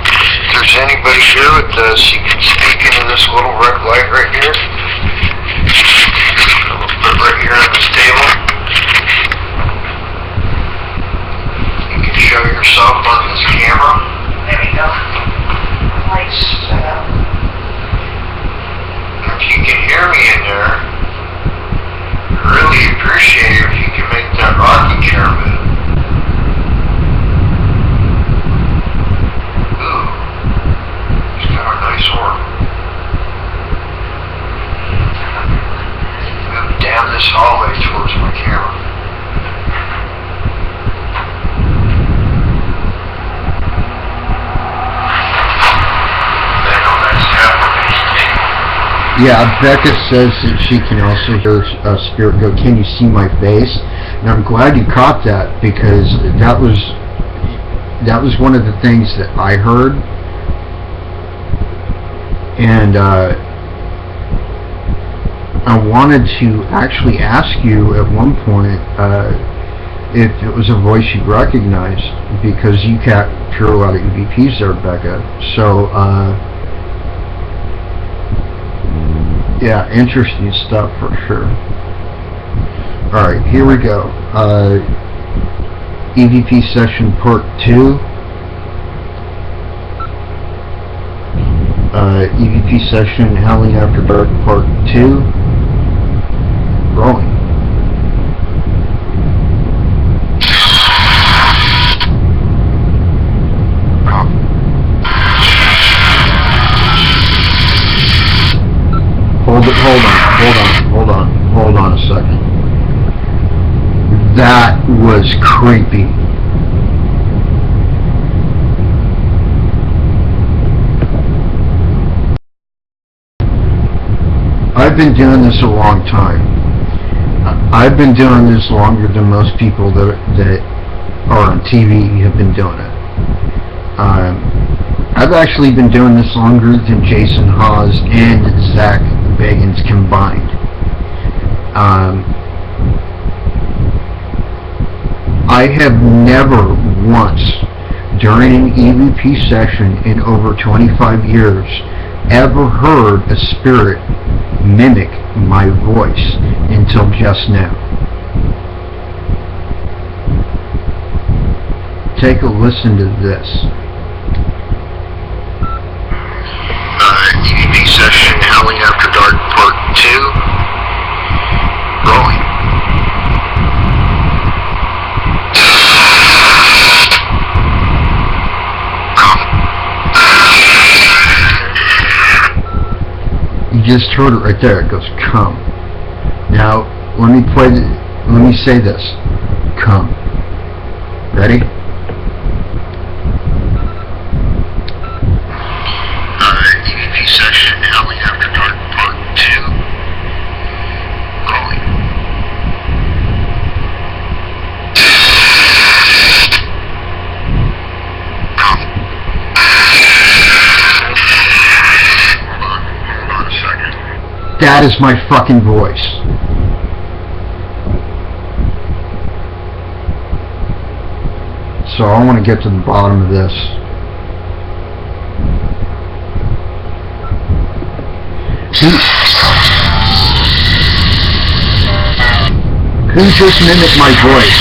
If there's anybody here with us, you can speak into this little red light right here. Put right here on this table. You can show yourself on this camera.
There we go. Lights shut up.
If you can hear me in there, I'd really appreciate it if you can make that rocking chair move. Ooh, it's got a nice orb. Move down this hallway towards my camera.
Yeah, Becca says that she can also hear a spirit go, "Can you see my face?" And I'm glad you caught that, because that was one of the things that I heard. And I wanted to actually ask you at one point if it was a voice you recognized, because you capture a lot of EVPs there, Becca. So, yeah, interesting stuff for sure. Alright, here we go. EVP session part 2. EVP session Howling After Dark part 2. Rolling. Hold on a second. That was creepy. I've been doing this a long time. I've been doing this longer than most people that are on TV have been doing it. I've actually been doing this longer than Jason Hawes and Zach Bagans combined. I have never once, during an EVP session in over 25 years, ever heard a spirit mimic my voice until just now. Take a listen to this.
EVP session, Howling After Dark Part 2. Rolling.
You just heard it right there. It goes, come. Now, let me say this. Come. Ready?
EVP session, Howling After Dark Part 2. Rolling. Come. Hold on a second.
That is my fucking voice. So I want to get to the bottom of this. Who just mimicked my voice?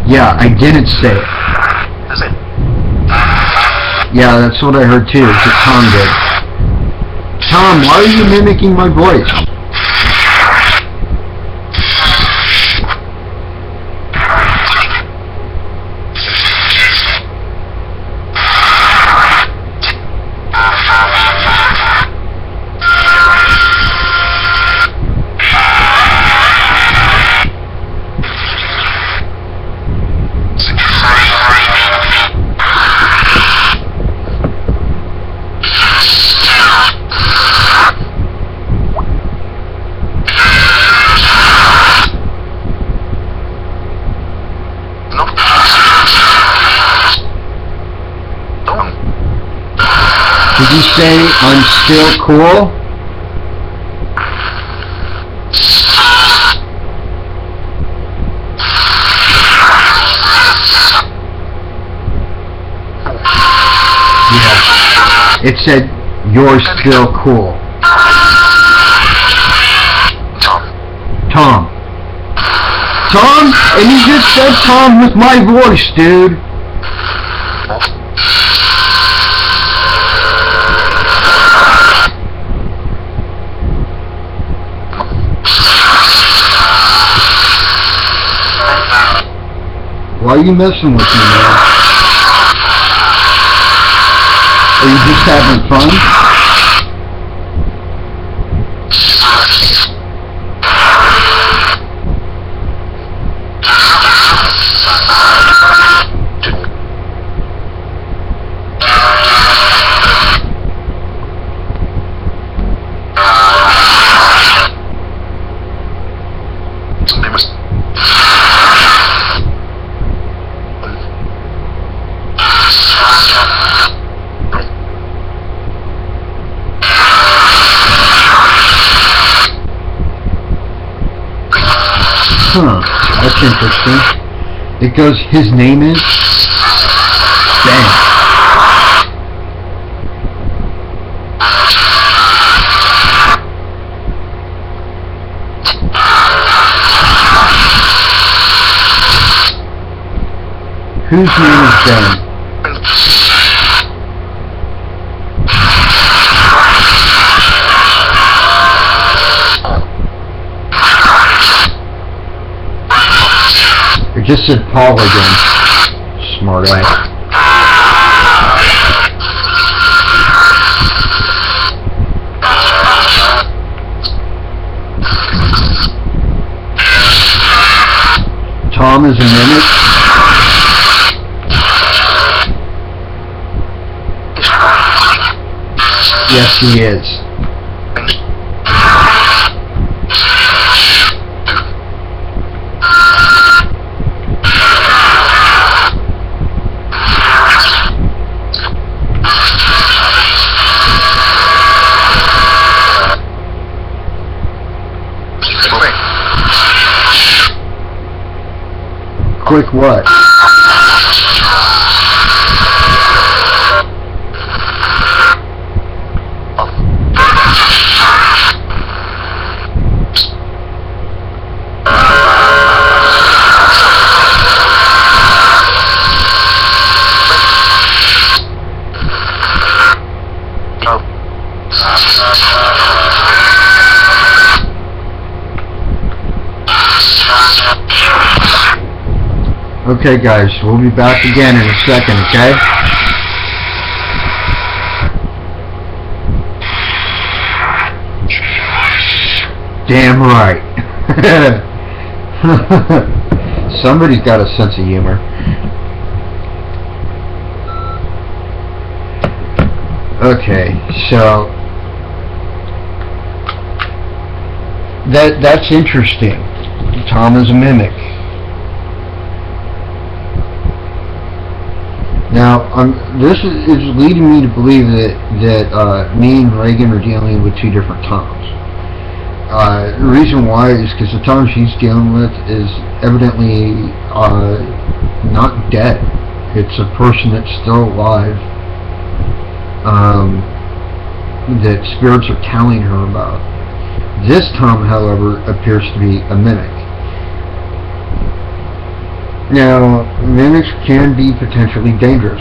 Yeah, I didn't say it. Yeah, that's what I heard too. It's what Tom did. Tom, why are you mimicking my voice? Did you say I'm still cool? Yeah. It said, you're still cool. Tom. Tom? And you just said Tom with my voice, dude. Why are you messing with me, man? Are you just having fun? Huh, that's interesting. It goes, his name is? Dang. Whose name is Ben? It just said Paul again. Smart ass. Tom is a mimic. Yes, he is. Quick what? Okay guys, we'll be back again in a second, okay? Damn right. Somebody's got a sense of humor. Okay, so that's interesting. Tom is a mimic. Now, this is leading me to believe that me and Reagan are dealing with two different Toms. The reason why is because the Tom she's dealing with is evidently not dead. It's a person that's still alive that spirits are telling her about. This Tom, however, appears to be a mimic. Now, mimics can be potentially dangerous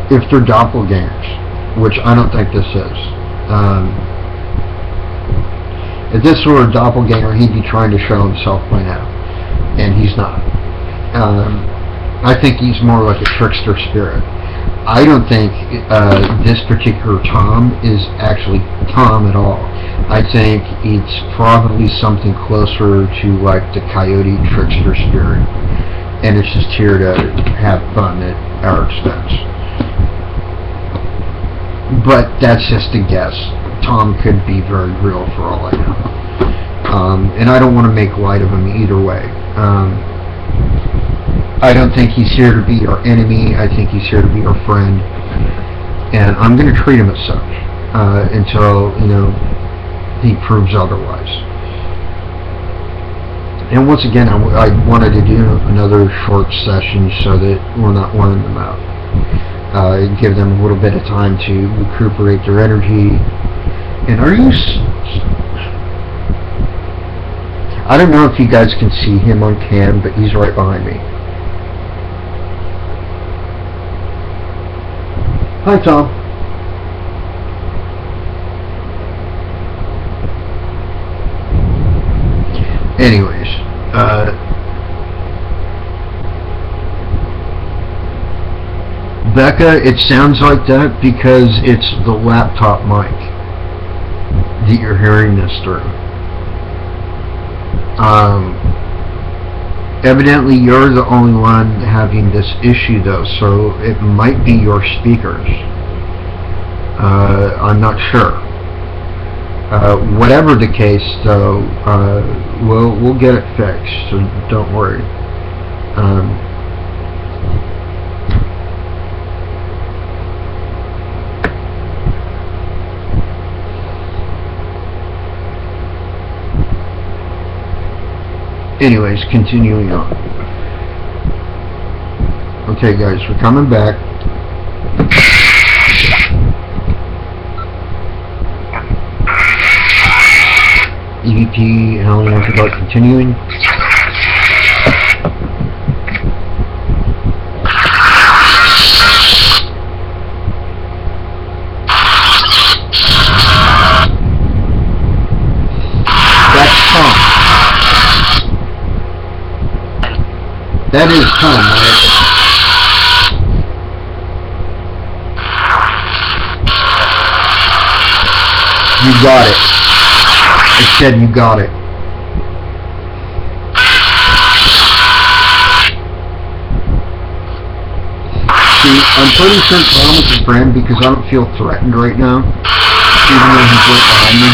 if they're doppelgangers, which I don't think this is. If this were a doppelganger, he'd be trying to show himself by now, and he's not. I think he's more like a trickster spirit. I don't think this particular Tom is actually Tom at all. I think it's probably something closer to like the coyote trickster spirit, and it's just here to have fun at our expense. But that's just a guess. Tom could be very real for all I know. And I don't want to make light of him either way. I don't think he's here to be our enemy. I think he's here to be our friend, and I'm going to treat him as such until he proves otherwise. And once again, I wanted to do another short session so that we're not wearing them out. Give them a little bit of time to recuperate their energy. And I don't know if you guys can see him on cam, but he's right behind me. Hi, Tom. Anyways, Becca, it sounds like that because it's the laptop mic that you're hearing this through. Evidently you're the only one having this issue though, so it might be your speakers. I'm not sure. Whatever the case though, we'll get it fixed, so don't worry. Anyways, continuing on. Okay guys, we're coming back. EVP, Howling, about continuing. That is Tom, right? You got it. I said you got it. See, I'm pretty sure Tom is a friend because I don't feel threatened right now, even though he's right behind me.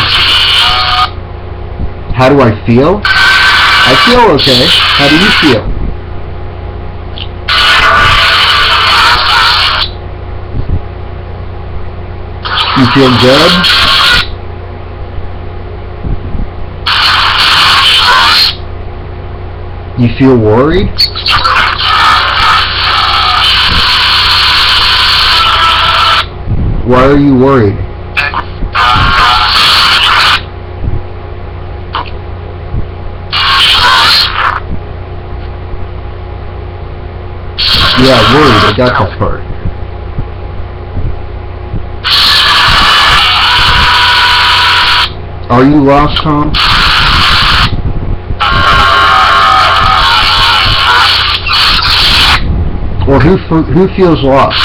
How do I feel? I feel okay. How do you feel? You feel good? You feel worried? Why are you worried? Yeah, worried. I got that part. Are you lost, Tom? Or who feels lost?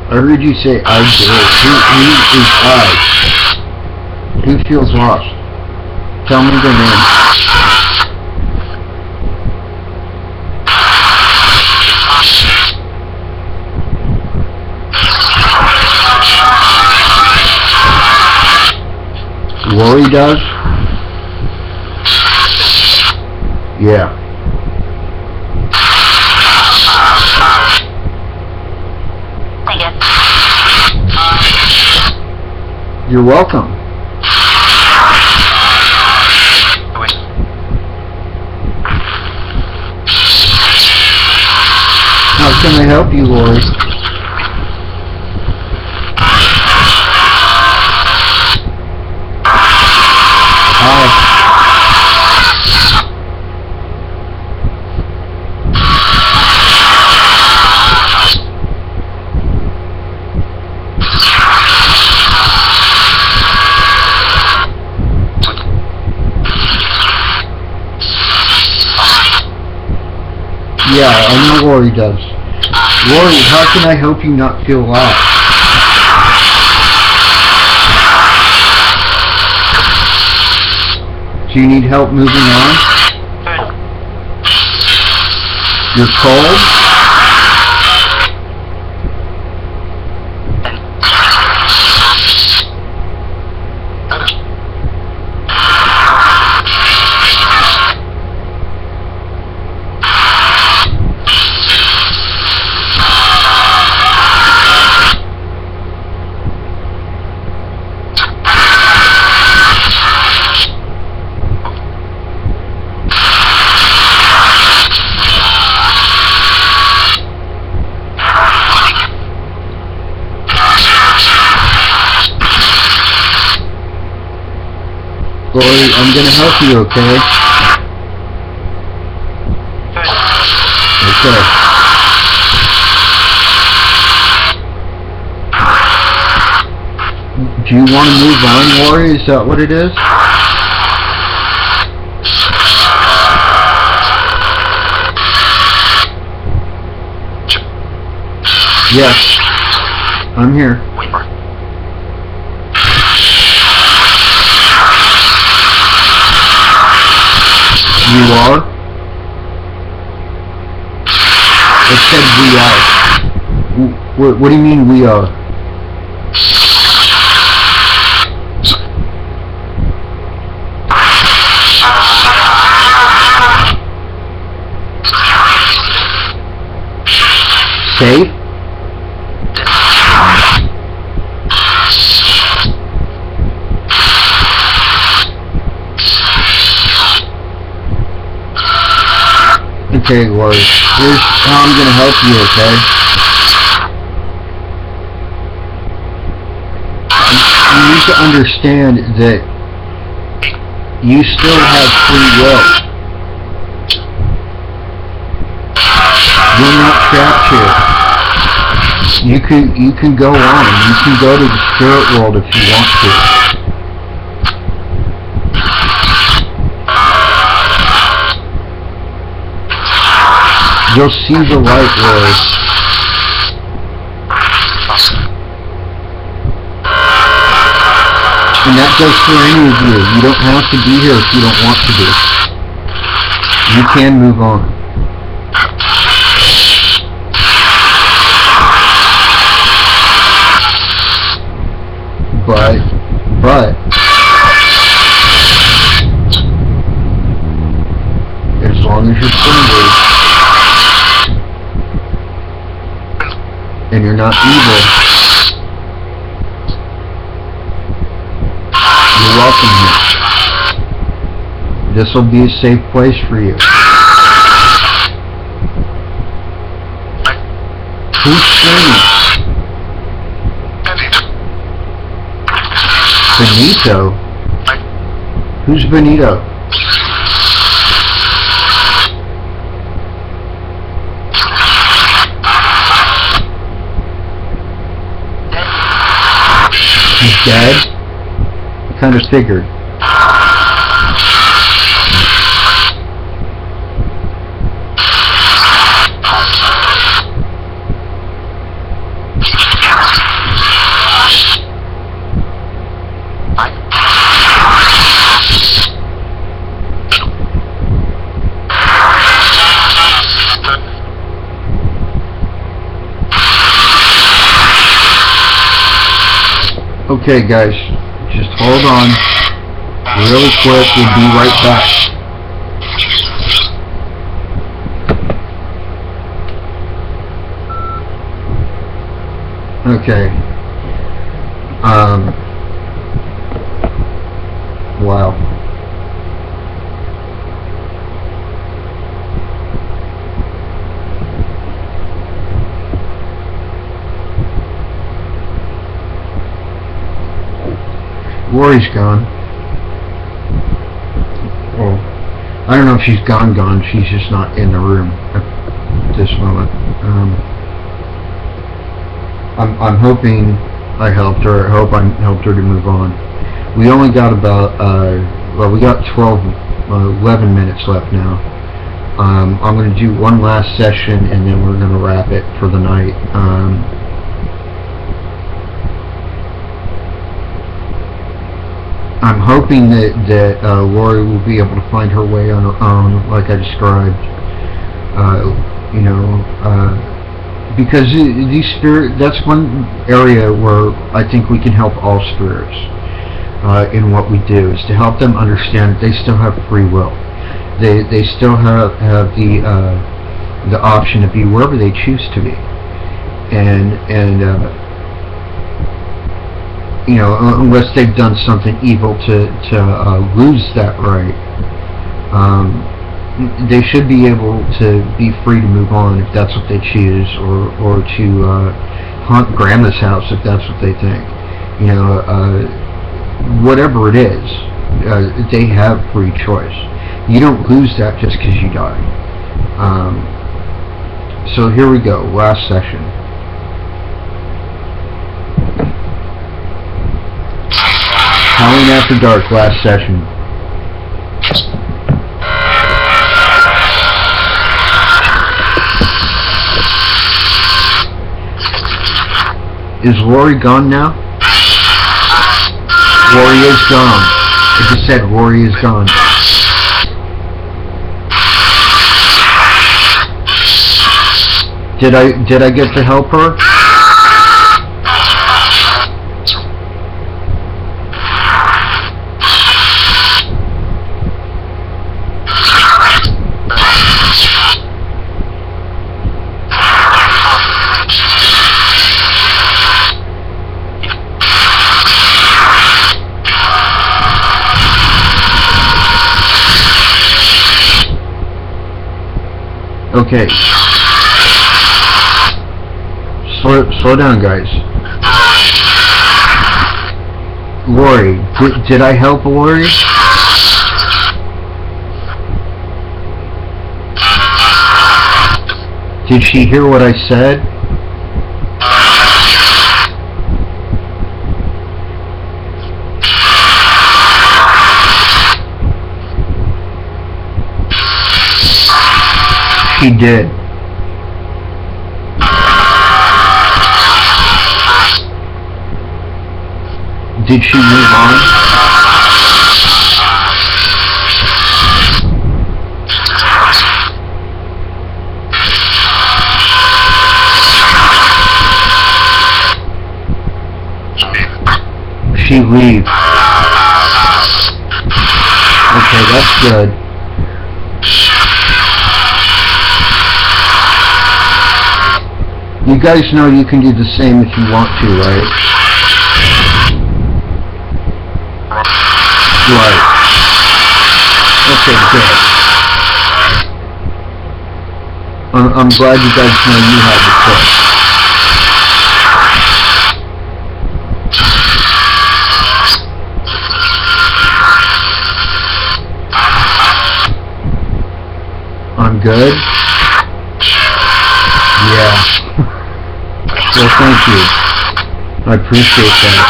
I heard you say I do. Who is I? Who feels lost? Tell me their name. Lori does? Yeah. You're welcome. How can I help you, Lori? Hi. Yeah, I know Lori does. Lori, how can I help you not feel lost? Do you need help moving on? You're cold? Lori, I'm gonna help you, okay? Okay. Do you want to move on, Lori? Is that what it is? Yes. I'm here. You are? It said we are. What do you mean we are? Safe? Okay, Lori. Here's how I'm gonna help you, okay? You need to understand that you still have free will. You're not trapped here. You can go on. You can go to the spirit world if you want to. You'll see the light, Roy. And that goes for any of you. You don't have to be here if you don't want to be. You can move on. But as long as you're friendly and you're not evil, you're welcome here. This will be a safe place for you. Who's screaming? Benito? Who's Benito? He's dead? I kind of figured. Okay guys, just hold on really quick, we'll be right back. Okay. Wow. Lori's gone. Well, I don't know if she's gone, she's just not in the room at this moment. I'm hoping I helped her. I hope I helped her to move on. We only got about, we got 11 minutes left now. I'm going to do one last session and then we're going to wrap it for the night. I'm hoping that Lori will be able to find her way on her own, like I described. Because these that's one area where I think we can help all spirits in what we do, is to help them understand that they still have free will. They still have the option to be wherever they choose to be, and unless they've done something evil to lose that right, they should be able to be free to move on if that's what they choose, or to haunt Grandma's house if that's what they think. Whatever it is, they have free choice. You don't lose that just because you die. So here we go, last session. Howling After Dark, last session. Is Rory gone now? Rory is gone. I just said Rory is gone. Did I get to help her? Okay. Slow down, guys. Lori, did I help Lori? Did she hear what I said? She did. Did she move on? She leave. Okay, that's good. You guys know you can do the same if you want to, right? Right. Okay, good. I'm glad you guys know you have the choice. I'm good? Yeah. Well, thank you. I appreciate that.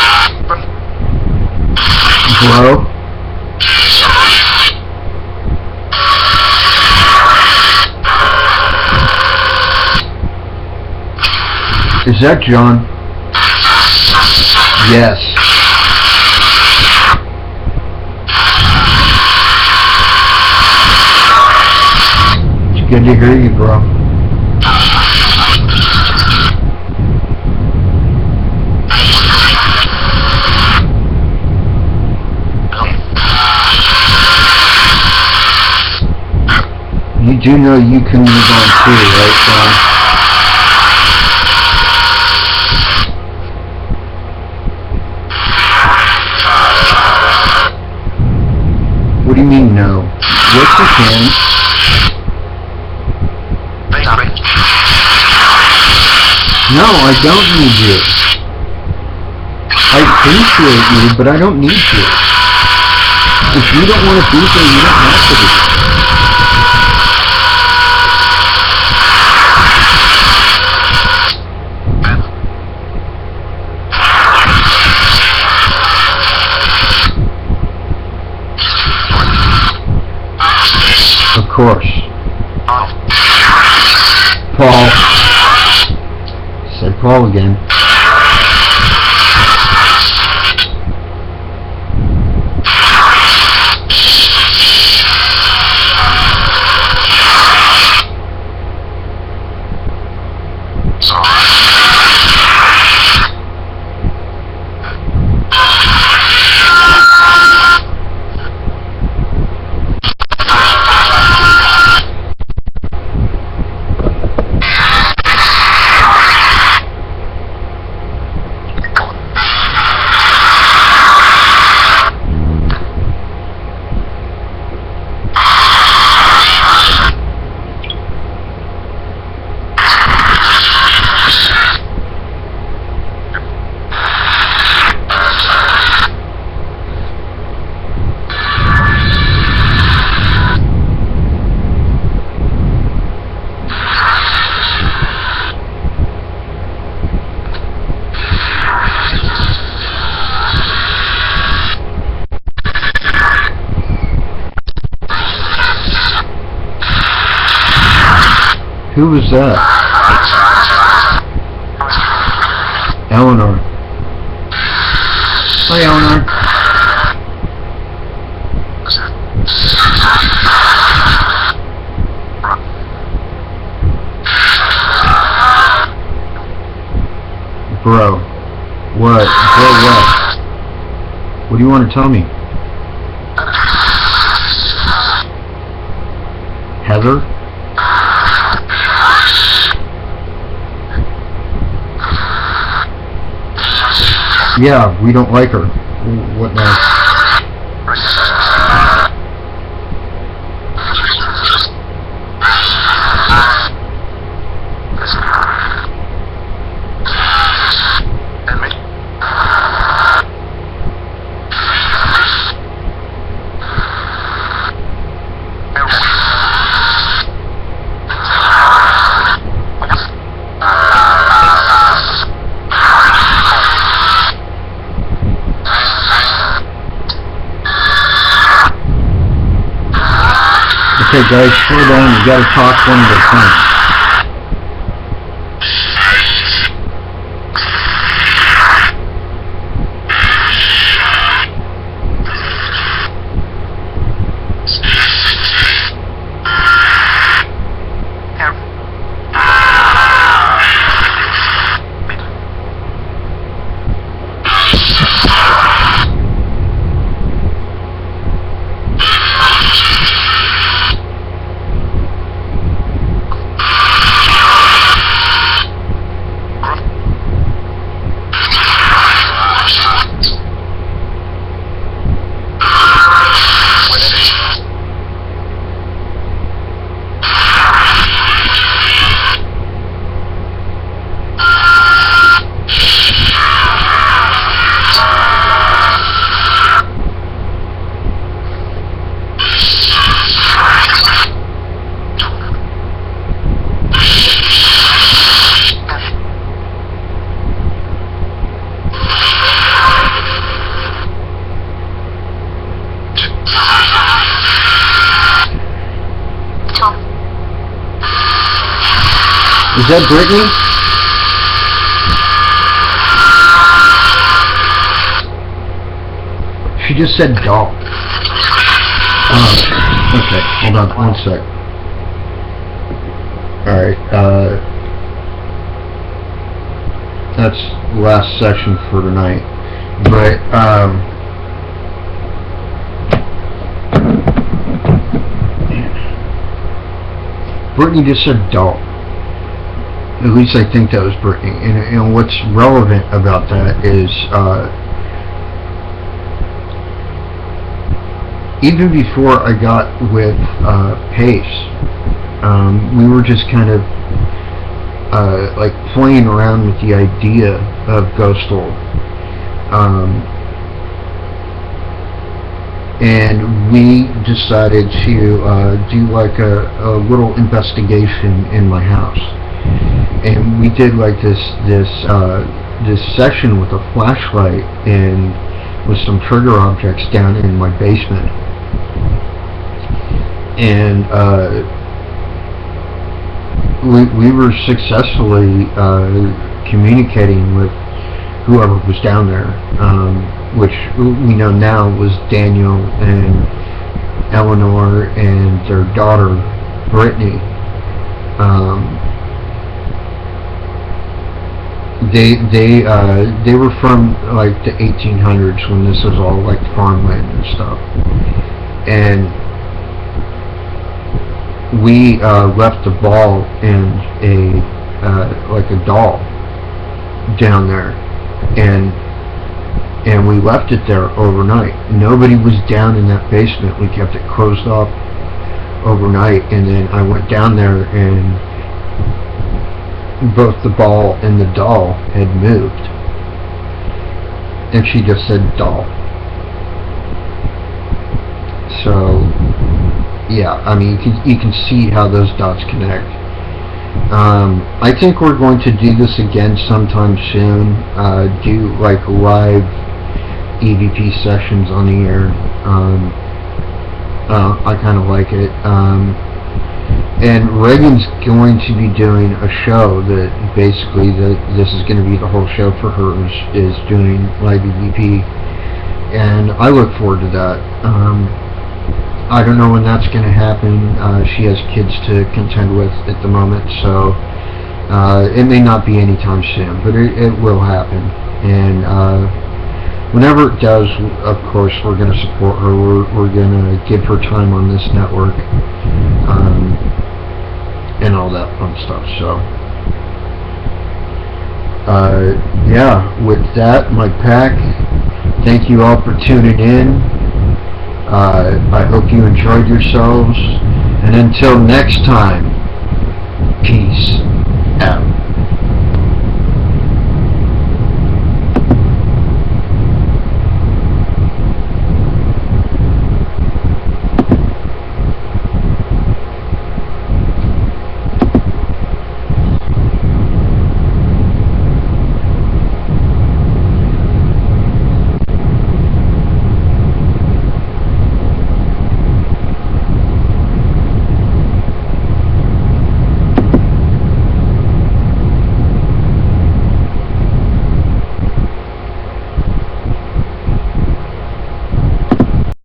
Bro? Is that John? Yes. It's good to hear you, bro. You do know you can move on too, right, John? What do you mean, no? Yes, you can. No, I don't need you. I appreciate you, but I don't need you. If you don't want to be here, you don't have to be. Of course. Paul. Said Paul again. Who was that? Eleanor. Hi, Eleanor. Bro. What? Bro, what? What do you want to tell me? Heather? Yeah, we don't like her. What now? guys, slow down. You gotta talk one at a time. Is that Brittany? She just said doll. Okay, hold on one sec. Alright, that's the last session for tonight. But, Brittany just said doll. At least I think that was Brittany. And what's relevant about that is, even before I got with Pace, we were just kind of like playing around with the idea of Ghostal. And we decided to do like a little investigation in my house. And we did like this session with a flashlight and with some trigger objects down in my basement. And we were successfully communicating with whoever was down there, which we know now was Daniel and Eleanor and their daughter Brittany. They were from like the 1800s when this was all like farmland and stuff, and we left a ball and like a doll down there, and we left it there overnight. Nobody was down in that basement. We kept it closed off overnight, and then I went down there and both the ball and the doll had moved, and she just said doll. So yeah, I mean, you can see how those dots connect. I think we're going to do this again sometime soon, do like live EVP sessions on the air. I kind of like it. And Reagan's going to be doing a show that basically this is going to be the whole show for her, is doing live EVP, and I look forward to that. I don't know when that's going to happen. She has kids to contend with at the moment, so it may not be anytime soon, but it will happen. And whenever it does, of course, we're going to support her. We're going to give her time on this network. And all that fun stuff. So yeah, with that, my pack, thank you all for tuning in. I hope you enjoyed yourselves, and until next time, peace.